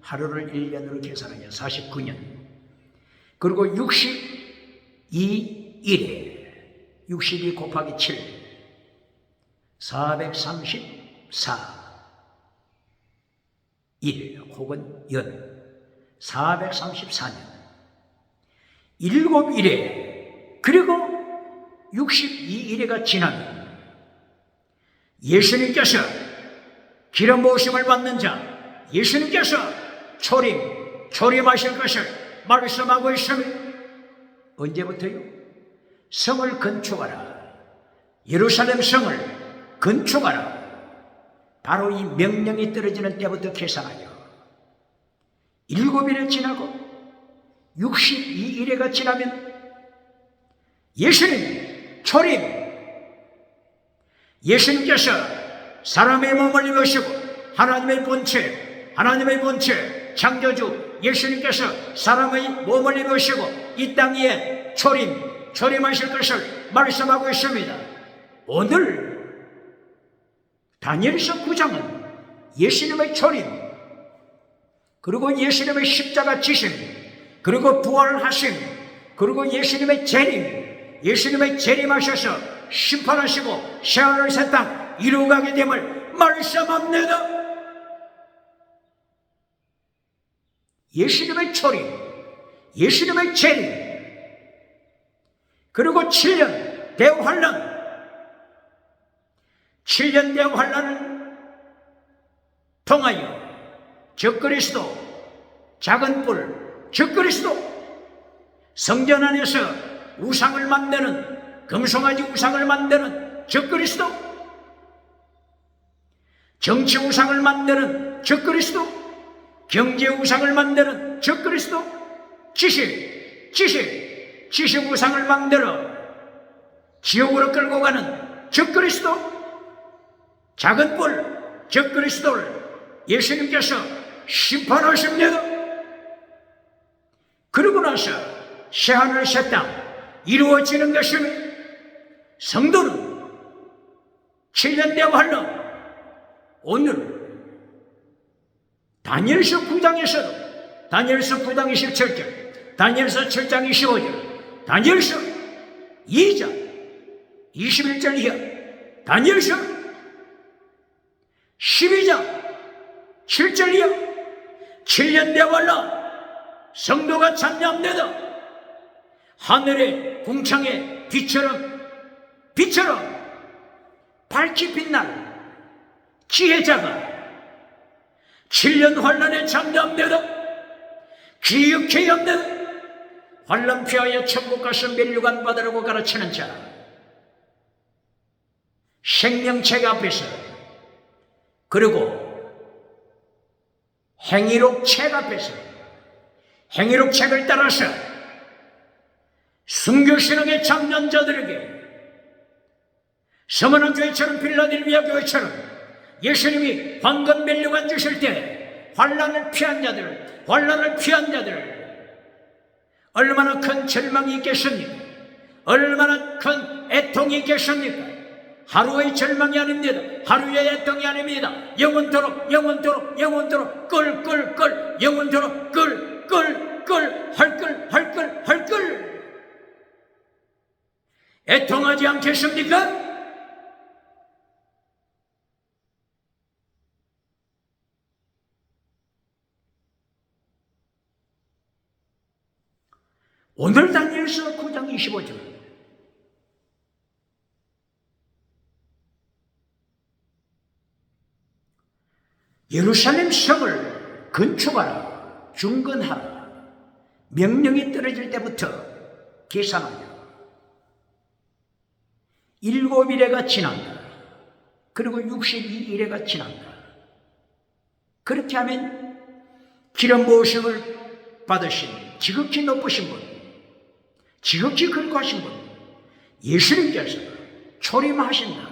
하루를 1년으로 계산하여 49년. 그리고 62일에 62 곱하기 7, 434일 혹은 연, 434년. 7일에 그리고 62일에가 지나면 예수님께서 기름 부으심을 받는 자, 예수님께서 초림하실 것을 말씀하고 있습니다. 언제부터요? 성을 건축하라. 예루살렘 성을 건축하라. 바로 이 명령이 떨어지는 때부터 계산하여 7일에 지나고 62일에가 지나면 예수님 초림, 예수님께서 사람의 몸을 입으시고 하나님의 본체 창조주 예수님께서 사람의 몸을 입으시고 이 땅 위에 초림하실 것을 말씀하고 있습니다. 오늘 다니엘서 9장은 예수님의 초림, 그리고 예수님의 십자가 지심, 그리고 부활하심, 그리고 예수님의 재림, 예수님의 재림하셔서 심판하시고 새하늘 새 땅 이루어가게 됨을 말씀합니다. 예수님의 초림, 예수님의 재림, 그리고 7년 대환란, 7년 대환란을 통하여 적그리스도, 작은 뿔, 적그리스도, 성전 안에서 우상을 만드는, 금송아지 우상을 만드는 적그리스도, 정치 우상을 만드는 적그리스도, 경제 우상을 만드는 적그리스도, 지식 우상을 만들어 지옥으로 끌고 가는 적그리스도, 작은 뿔 적그리스도를 예수님께서 심판하십니다. 그러고 나서 새하늘 새 땅 이루어지는 것입니다. 성도는 7년 대환란, 오늘 다니엘서 9장에서도 다니엘서 9장 27절, 다니엘서 7장 25절, 다니엘서 2장 21절 이하, 다니엘서 12장 7절 이하, 7년 대환란, 성도가 참여합니다. 하늘의 궁창의 빛처럼 밝히 빛날 지혜자가 7년 환란에 참여합니다. 기억해야 합니다. 환란 피하여 천국 가서 멸류관 받으라고 가르치는 자, 생명책 앞에서, 그리고 행위록 책 앞에서, 행위록 책을 따라서 순교신앙의 장년자들에게 서머난 교회처럼 필라델비아 교회처럼 예수님이 황금 면류관 주실 때 환난을 피한 자들 얼마나 큰 절망이 있겠습니까? 얼마나 큰 애통이 있겠습니까? 하루의 절망이 아닙니다. 하루의 애통이 아닙니다. 영원토록 끌 영원토록 끌 헐끌 애통하지 않겠습니까? 오늘 다니엘서 9장 25절 예루살렘 성을 건축하라 중건하라 명령이 떨어질 때부터 계산하여 7일에가 지난다. 그리고 62일에가 지난다. 그렇게 하면 기름 부으심을 받으신 지극히 높으신 분, 지극히 거룩하신 분 예수님께서 초림하신다.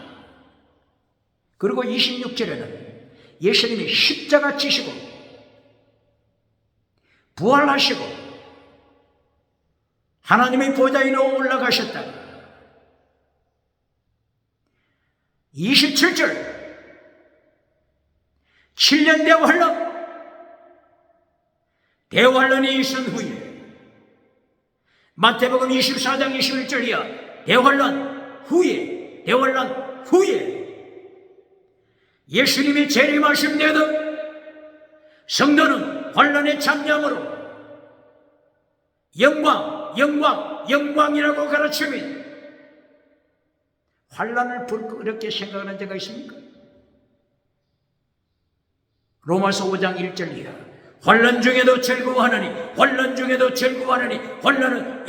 그리고 26절에는 예수님이 십자가 지시고 부활하시고 하나님의 보좌위로 올라가셨다. 27절 7년 대환란이 있은 후에 마태복음 24장 21절이야. 대환란 후에 예수님이 재림하십니다. 성도는 환란에 참여함으로 영광이라고 가르치며 환란을 그렇게 생각하는 자가 있습니까? 로마서 5장 1절 이하 환란 중에도 즐거워하느니 환란은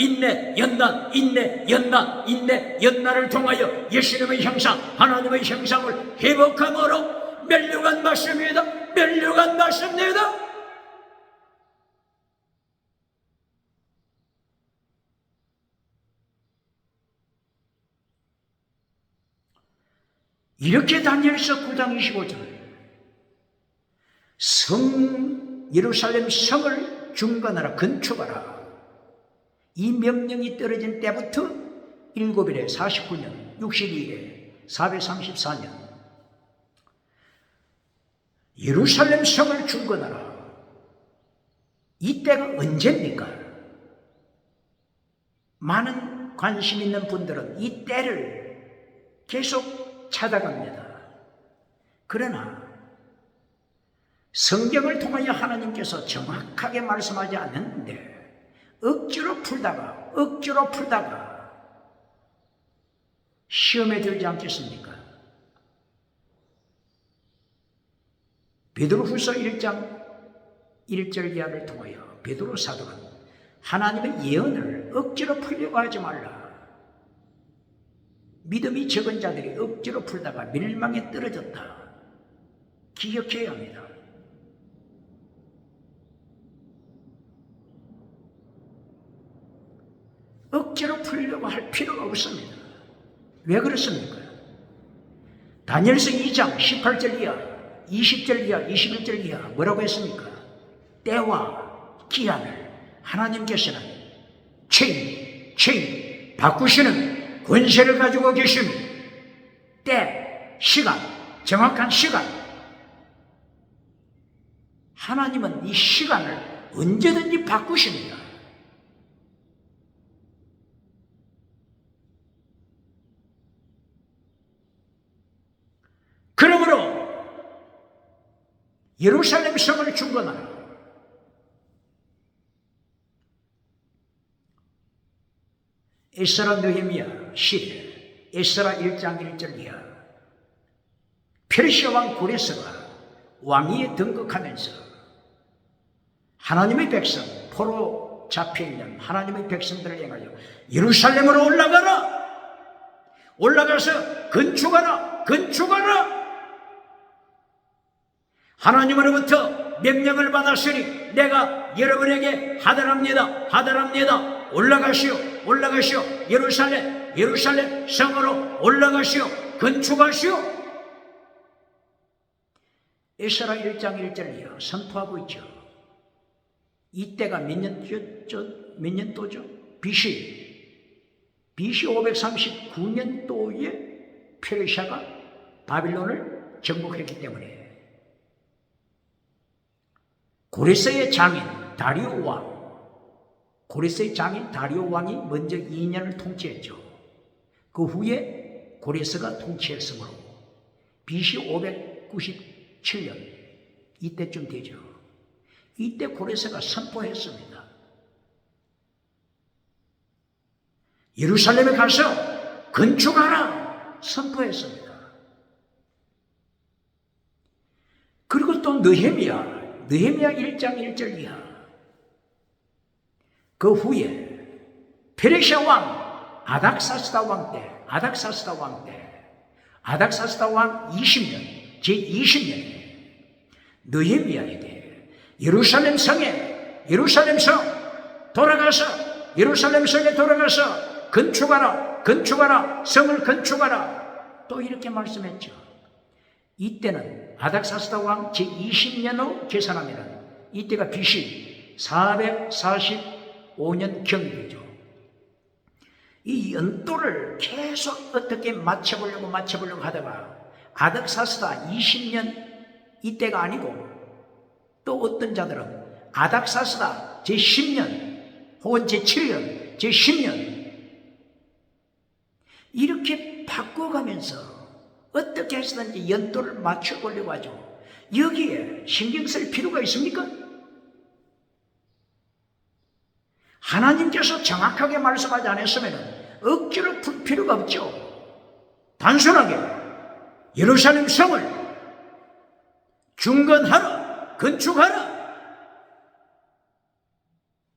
인내 연단을 통하여 예수님의 형상 하나님의 형상을 회복함으로 멸류관 맞습니다. 이렇게 다니엘서 9장 25절 예루살렘 성을 중건하라 건축하라 이 명령이 떨어진 때부터 7일에 49년 62일에 434년 예루살렘 성을 중건하라. 이때가 언제입니까? 많은 관심 있는 분들은 이 때를 계속 찾아갑니다. 그러나 성경을 통하여 하나님께서 정확하게 말씀하지 않는데 억지로 풀다가 시험에 들지 않겠습니까? 베드로후서 1장 1절 이하를 통하여 베드로 사도는 하나님의 예언을 억지로 풀려고 하지 말라. 믿음이 적은 자들이 억지로 풀다가 멸망에 떨어졌다. 기억해야 합니다. 억지로 풀려고 할 필요가 없습니다. 왜 그렇습니까? 다니엘서 2장 18절 이하, 20절 이하, 21절 이하 뭐라고 했습니까? 때와 기한을 하나님께서는 바꾸시는 권세를 가지고 계십니다. 때, 시간, 정확한 시간. 하나님은 이 시간을 언제든지 바꾸십니다. 그러므로 예루살렘 성을 중건하라. 에스라 느헤미야 시대 에스라 1장 1절 이하 페르시아 왕 고레스가 왕위에 등극하면서 하나님의 백성 포로 잡혀있는 하나님의 백성들을 향하여 예루살렘으로 올라가서 건축하라. 하나님으로부터 명령을 받았으니 내가 여러분에게 하달합니다. 올라가시오, 올라가시오. 예루살렘, 예루살렘 성으로 올라가시오, 건축하시오. 에스라 1장 1절이요 선포하고 있죠. 이때가 몇 년도죠? BC 539년도에 페르시아가 바빌론을 정복했기 때문에 고레스의 장인 다리오 왕이 먼저 2년을 통치했죠. 그 후에 고레스가 통치했으므로 BC 597년 이때쯤 되죠. 이때 고레스가 선포했습니다. 예루살렘에 가서 건축하라 선포했습니다. 그리고 또 느헤미야 1장 1절 이하 그 후에 페르시아 왕 아닥사스다 왕 20년 제20년에 느헤미야에게 예루살렘 성에 돌아가서 건축하라 성을 건축하라 또 이렇게 말씀했죠. 이때는 아닥사스다 왕 제20년 후 계산하면 이때가 BC 445년 경이 되죠. 이 연도를 계속 어떻게 맞춰보려고 하다가 아닥사스다 20년 이때가 아니고 또 어떤 자들은 아닥사스다 제10년 혹은 제7년 제10년 이렇게 바꿔가면서 어떻게 해서든지 연도를 맞춰보려고 하죠. 여기에 신경 쓸 필요가 있습니까? 하나님께서 정확하게 말씀하지 않았으면 억지로 풀 필요가 없죠. 단순하게 예루살렘 성을 중건하라, 건축하라.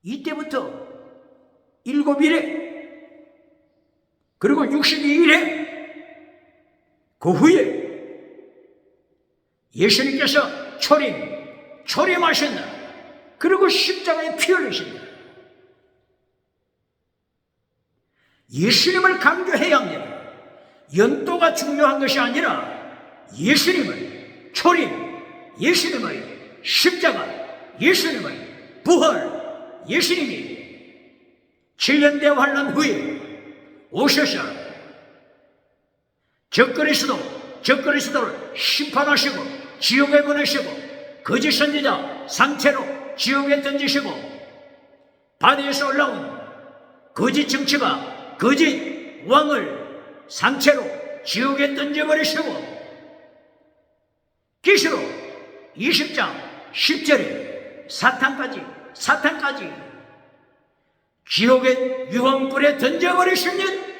이때부터 7일에 그리고 62일에 그 후에 예수님께서 초림하셨나 그리고 십자가에 피 흘리신다. 예수님을 강조해야 합니다. 연도가 중요한 것이 아니라 예수님의 초림, 예수님의 십자가, 예수님의 부활, 예수님이 7년대 환란 후에 오셔서 적그리스도를 심판하시고 지옥에 보내시고 거짓 선지자 상태로 지옥에 던지시고 바다에서 올라온 거짓 정치가 거짓 왕을 상체로 지옥에 던져버리시고 계시록 20장 10절에 사탄까지 지옥의 유황불에 던져버리시면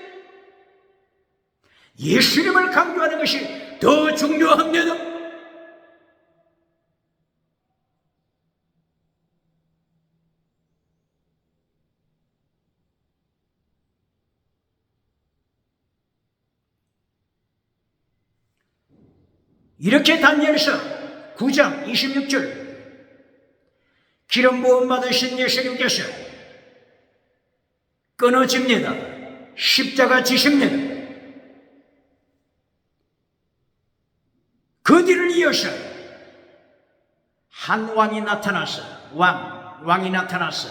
예수님을 강조하는 것이 더 중요합니다. 이렇게 다니엘서 9장 26절 기름 부음 받으신 예수님께서 끊어집니다. 십자가 지십니다. 그 뒤를 이어서 한 왕이 나타나서 왕이 나타나서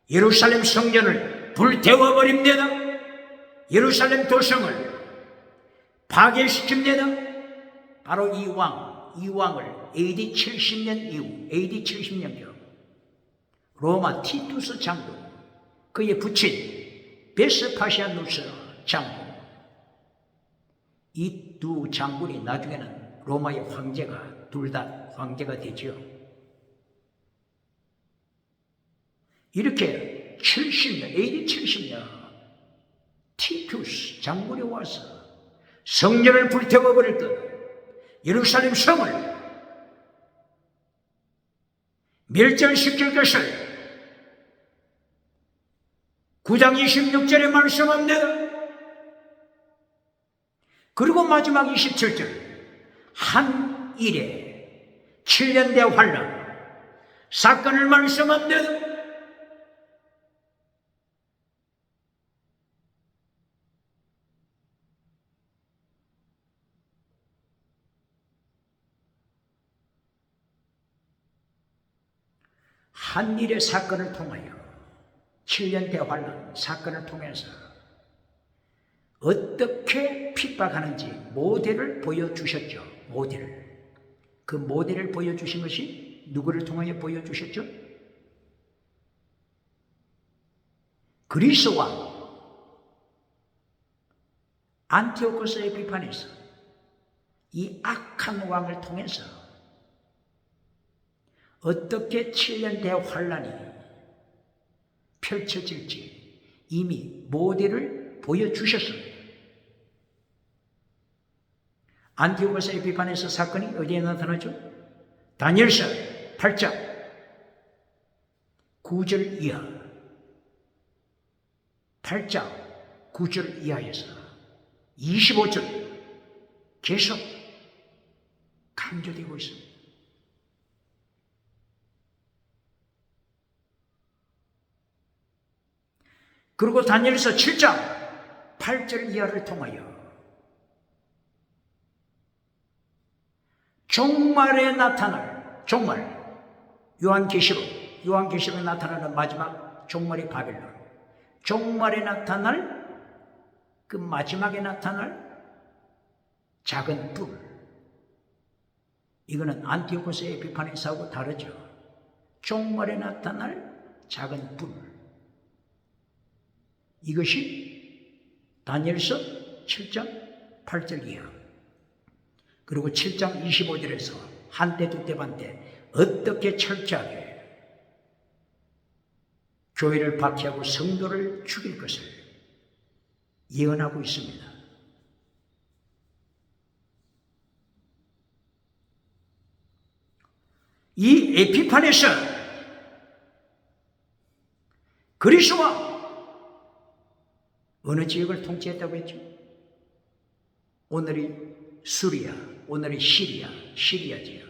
예루살렘 성전을 불태워버립니다. 예루살렘 도성을 파괴시킵니다. 바로 이 왕을 AD 70년 이후 AD 70년경 로마 티투스 장군 그의 부친 베스파시아누스 장군 이 두 장군이 나중에는 로마의 황제가 둘 다 황제가 되죠. 이렇게 70년 AD 70년 티투스 장군이 와서 성전을 불태워버릴 것 예루살렘 성을 멸절시킬 것을 9장 26절에 말씀합니다. 그리고 마지막 27절 한 일에 7년대 환란 사건을 말씀합니다. 한일의 사건을 통하여 7년 대환란 사건을 통해서 어떻게 핍박하는지 모델을 보여주셨죠. 그 모델을 보여주신 것이 누구를 통하여 보여주셨죠? 그리스 왕 안티오코스 에피파네스, 이 악한 왕을 통해서 어떻게 7년 대환란이 펼쳐질지 이미 모델을 보여주셨습니다. 안티오코스 에피파네스 사건이 어디에 나타나죠? 다니엘서 8장 9절 이하, 8장 9절 이하에서 25절 계속 강조되고 있습니다. 그리고 다니엘서 7장 8절 이하를 통하여 종말에 나타날, 요한계시록에 나타나는 마지막 종말의 바벨론, 종말에 나타날 그 마지막에 나타날 작은 뿔, 이거는 안티오코스 에피파네스하고 다르죠. 종말에 나타날 작은 뿔, 이것이 다니엘서 7장 8절 이하, 그리고 7장 25절에서 한때 두때 반때 어떻게 철저하게 교회를 박해하고 성도를 죽일 것을 예언하고 있습니다. 이 에피파네스 그리스 왕 어느 지역을 통치했다고 했죠? 오늘이 수리아, 오늘이 시리아 지역.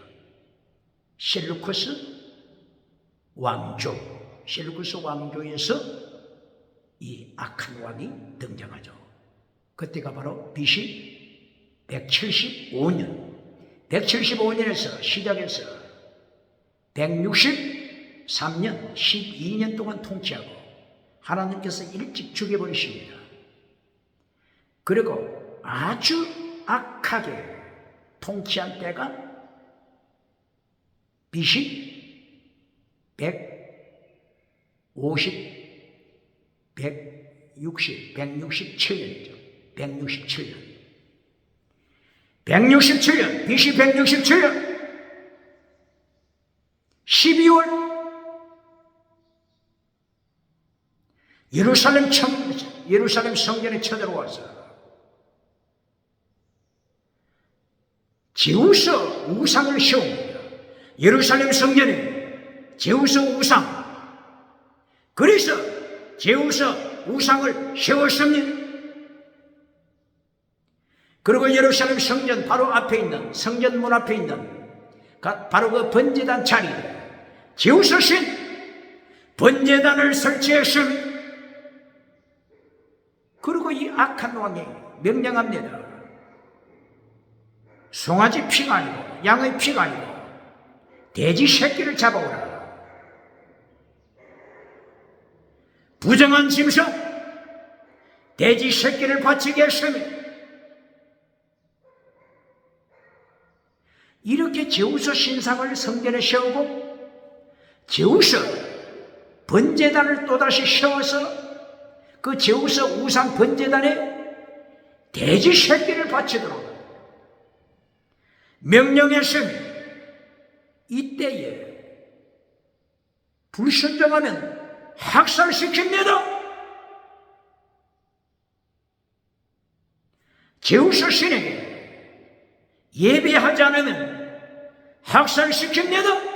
셀루쿠스 왕조에서 이 악한 왕이 등장하죠. 그때가 바로 BC 175년에서 시작해서 163년, 12년 동안 통치하고 하나님께서 일찍 죽여버리십니다. 그리고 아주 악하게 통치한 때가 BC 167년이죠. 167년, BC 167년 12월 예루살렘 성전에 쳐들어와서 제우스 우상을 세웁니다. 예루살렘 성전에 제우스 우상, 그래서 제우스 우상을 세웠습니다. 그리고 예루살렘 성전 바로 앞에 있는, 성전 문 앞에 있는 바로 그 번제단 자리에 제우스 신 번제단을 설치했습니다. 그리고 이 악한 왕이 명령합니다. 송아지 피가 아니고 양의 피가 아니고 돼지 새끼를 잡아오라. 부정한 짐승 돼지 새끼를 바치게 했습니다. 이렇게 제우스 신상을 성전에 세우고 제우스 번제단을 또다시 세워서 그 제우스 우상 번제단에 돼지 새끼를 바치도록 명령했습니다. 이때에 불순종하면 학살시킵니다. 제우스 신에게 예배하지 않으면 학살시킵니다.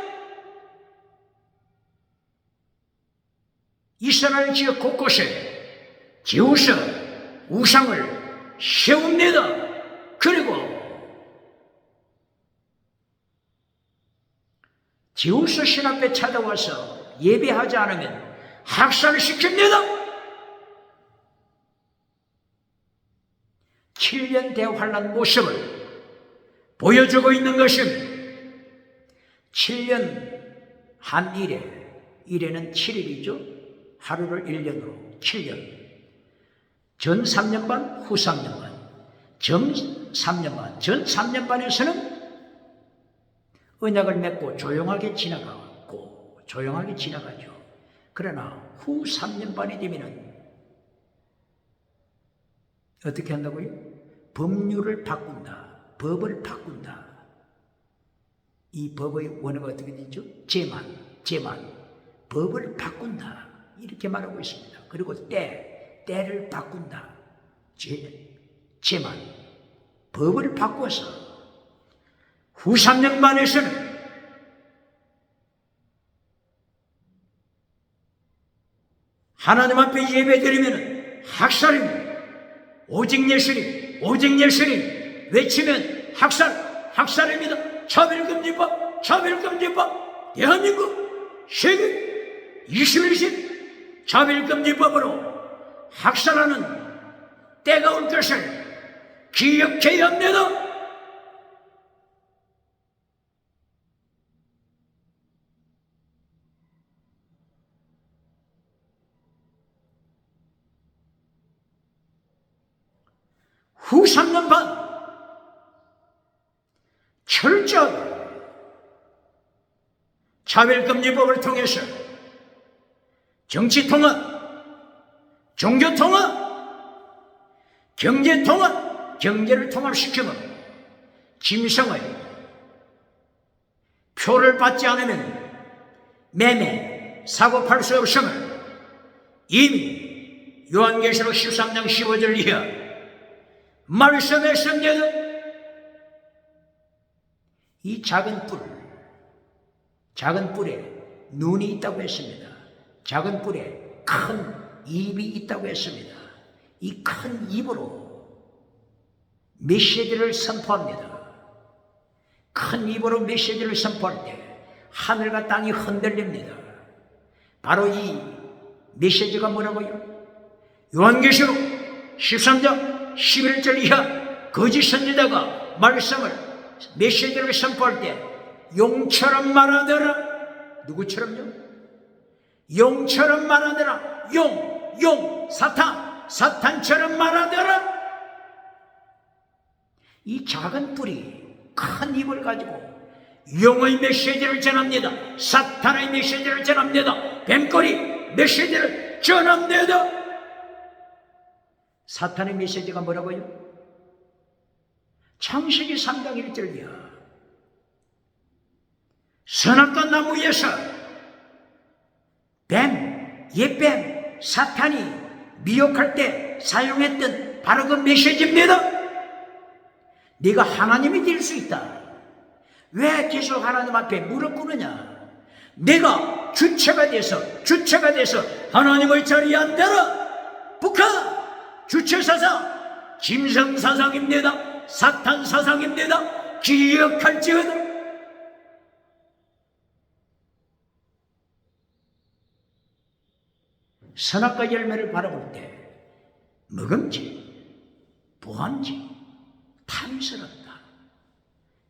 이스라엘 지역 곳곳에 제우스 우상을 세웁니다. 그리고 제우스 신 앞에 찾아와서 예배하지 않으면 학살시킵니다. 7년 대환란 모습을 보여주고 있는 것입니다. 7년 한일의 1에는 7일이죠. 하루를 1년으로 7년. 전 3년 반, 후 3년 반. 전 3년 반. 전 3년 반에서는 언약을 맺고 조용하게 지나가고 조용하게 지나가죠. 그러나 후 3년 반이 되면은 어떻게 한다고요? 법률을 바꾼다. 법을 바꾼다. 이 법의 원어가 어떻게 되죠? 제만. 법을 바꾼다. 이렇게 말하고 있습니다. 그리고 때를 바꾼다. 제만. 법을 바꿔서 후 3년 반에서는 하나님 앞에 예배드리면 학살입니다. 오직 예수님, 오직 예수님 외치면 학살입니다. 차별금지법, 대한민국 세계 21세기 차별금지법으로 학살하는 때가 올 것을 기억해야 합니다. 후 3년 반 철저하게 차별금지법을 통해서 정치통합, 종교통합, 경제통합, 경제를 통합시키면 짐승의 표를 받지 않으면 매매, 사고 팔 수 없음을 이미 요한계시록 13장 15절 이하 말씀에 써있는 이 작은 뿔에 눈이 있다고 했습니다. 작은 뿔에 큰 입이 있다고 했습니다. 이 큰 입으로 메시지를 선포합니다. 큰 입으로 메시지를 선포할 때 하늘과 땅이 흔들립니다. 바로 이 메시지가 뭐라고요? 요한계시록 13장 11절 이하 거짓 선지자가 메시지를 선포할 때 용처럼 말하더라. 누구처럼요? 용처럼 말하더라. 사탄처럼 말하더라. 이 작은 뿔이 큰 입을 가지고 용의 메시지를 전합니다. 사탄의 메시지를 전합니다. 뱀꼬리 메시지를 전합니다. 사탄의 메시지가 뭐라고요? 창세기 3장 1절이야. 선악과 나무 위에서 옛뱀, 사탄이 미혹할 때 사용했던 바로 그 메시지입니다. 네가 하나님이 될 수 있다. 왜 계속 하나님 앞에 무릎 꿇느냐? 내가 주체가 돼서 하나님의 자리에 앉아라. 북한 주체사상 짐승사상입니다. 사탄 사상입니다. 기억할지어다. 선악과 열매를 바라볼 때 먹음직, 보암직, 탐스럽다.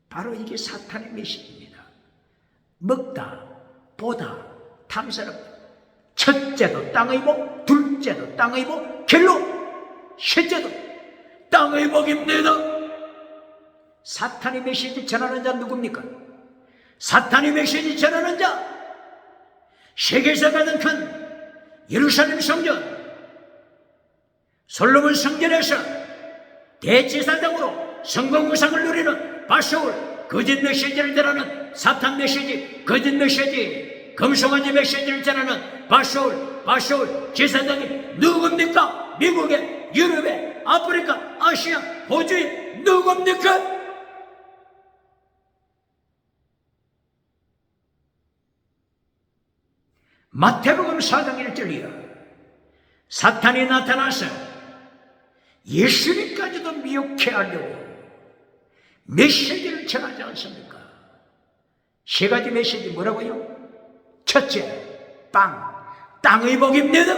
바로 이게 사탄의 메시지입니다. 먹다, 보다, 탐스럽다. 첫째도 땅의 복, 둘째도 땅의 복, 결로 셋째도 땅의 복입니다. 사탄의 메시지 전하는 자 누굽니까? 사탄의 메시지 전하는 자, 세계에서 가장 큰 예루살렘 성전, 솔로몬 성전에서 대제사장으로 성공무상을 누리는 바사울, 거짓 메시지를 전하는 사탄 메시지, 거짓 메시지, 금송아지 메시지를 전하는 바사울 제사장이 누굽니까? 미국에, 유럽에, 아프리카, 아시아, 호주에 누굽니까? 마태복음 4장 1절이야. 사탄이 나타나서 예수님까지도 미혹해 하려고 메시지를 전하지 않습니까? 세 가지 메시지 뭐라고요? 첫째, 땅의 복입니다.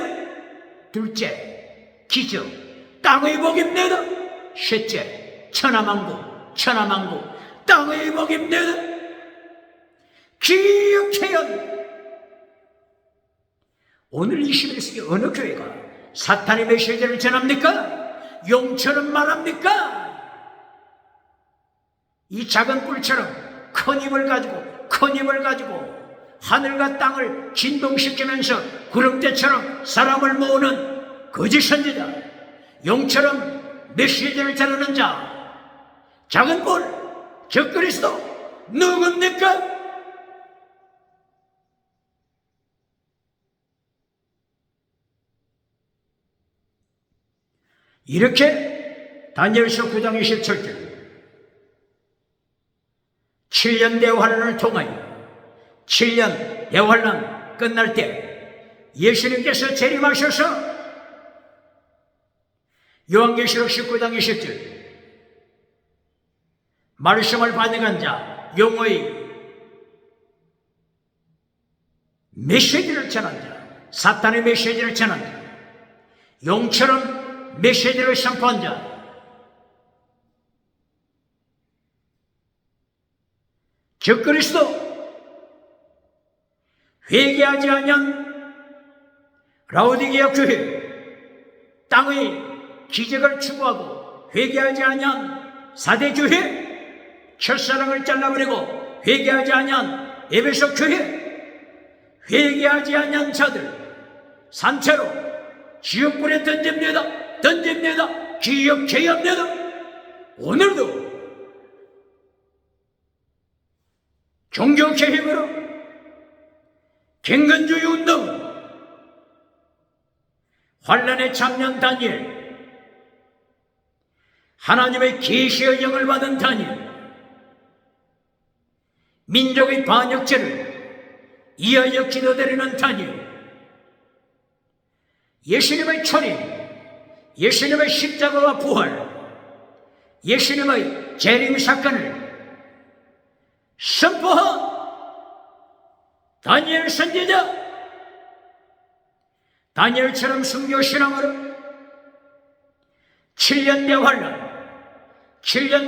둘째, 기적, 땅의 복입니다. 셋째, 천하만국, 땅의 복입니다. 기억해야 합니다. 오늘 21세기 어느 교회가 사탄의 메시지를 전합니까? 용처럼 말합니까? 이 작은 꿀처럼 큰 힘을 가지고 하늘과 땅을 진동시키면서 구름대처럼 사람을 모으는 거짓 선지자, 용처럼 메시지를 전하는 자, 작은 꿀, 적그리스도 누굽니까? 이렇게 다니엘서 9장 27절 7년 대환란을 통하여 7년 대환란 끝날 때 예수님께서 재림하셔서 요한계시록 19장 20절 말씀을 반응한 자, 용의 메시지를 전한 자, 사탄의 메시지를 전한 자, 용처럼 메시지를 선포한 자, 적그리스도, 회개하지 아니한 라오디게아 교회, 땅의 기적을 추구하고 회개하지 아니한 사대 교회, 첫사랑을 잘라버리고 회개하지 아니한 에베소 교회, 회개하지 아니한 자들 산채로 지옥불에 던집니다. 기억해야 합니다. 오늘도 종교개혁으로 갱근주의 운동, 환란의 참년 다니엘, 하나님의 계시의 영을 받은 다니엘, 민족의 반역죄를 이하여 기도드리는 다니엘, 예수님의 초림, 예수님의 십자가와 부활, 예수님의 재림 사건을 선포한 다니엘 선지자, 다니엘처럼 순교신앙으로 7년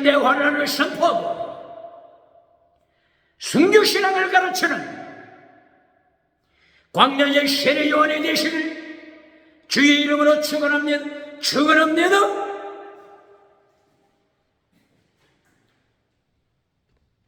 대환란을 선포하고 순교신앙을 가르치는 광야의 세례 요한이 되시길 주의 이름으로 축원합니다.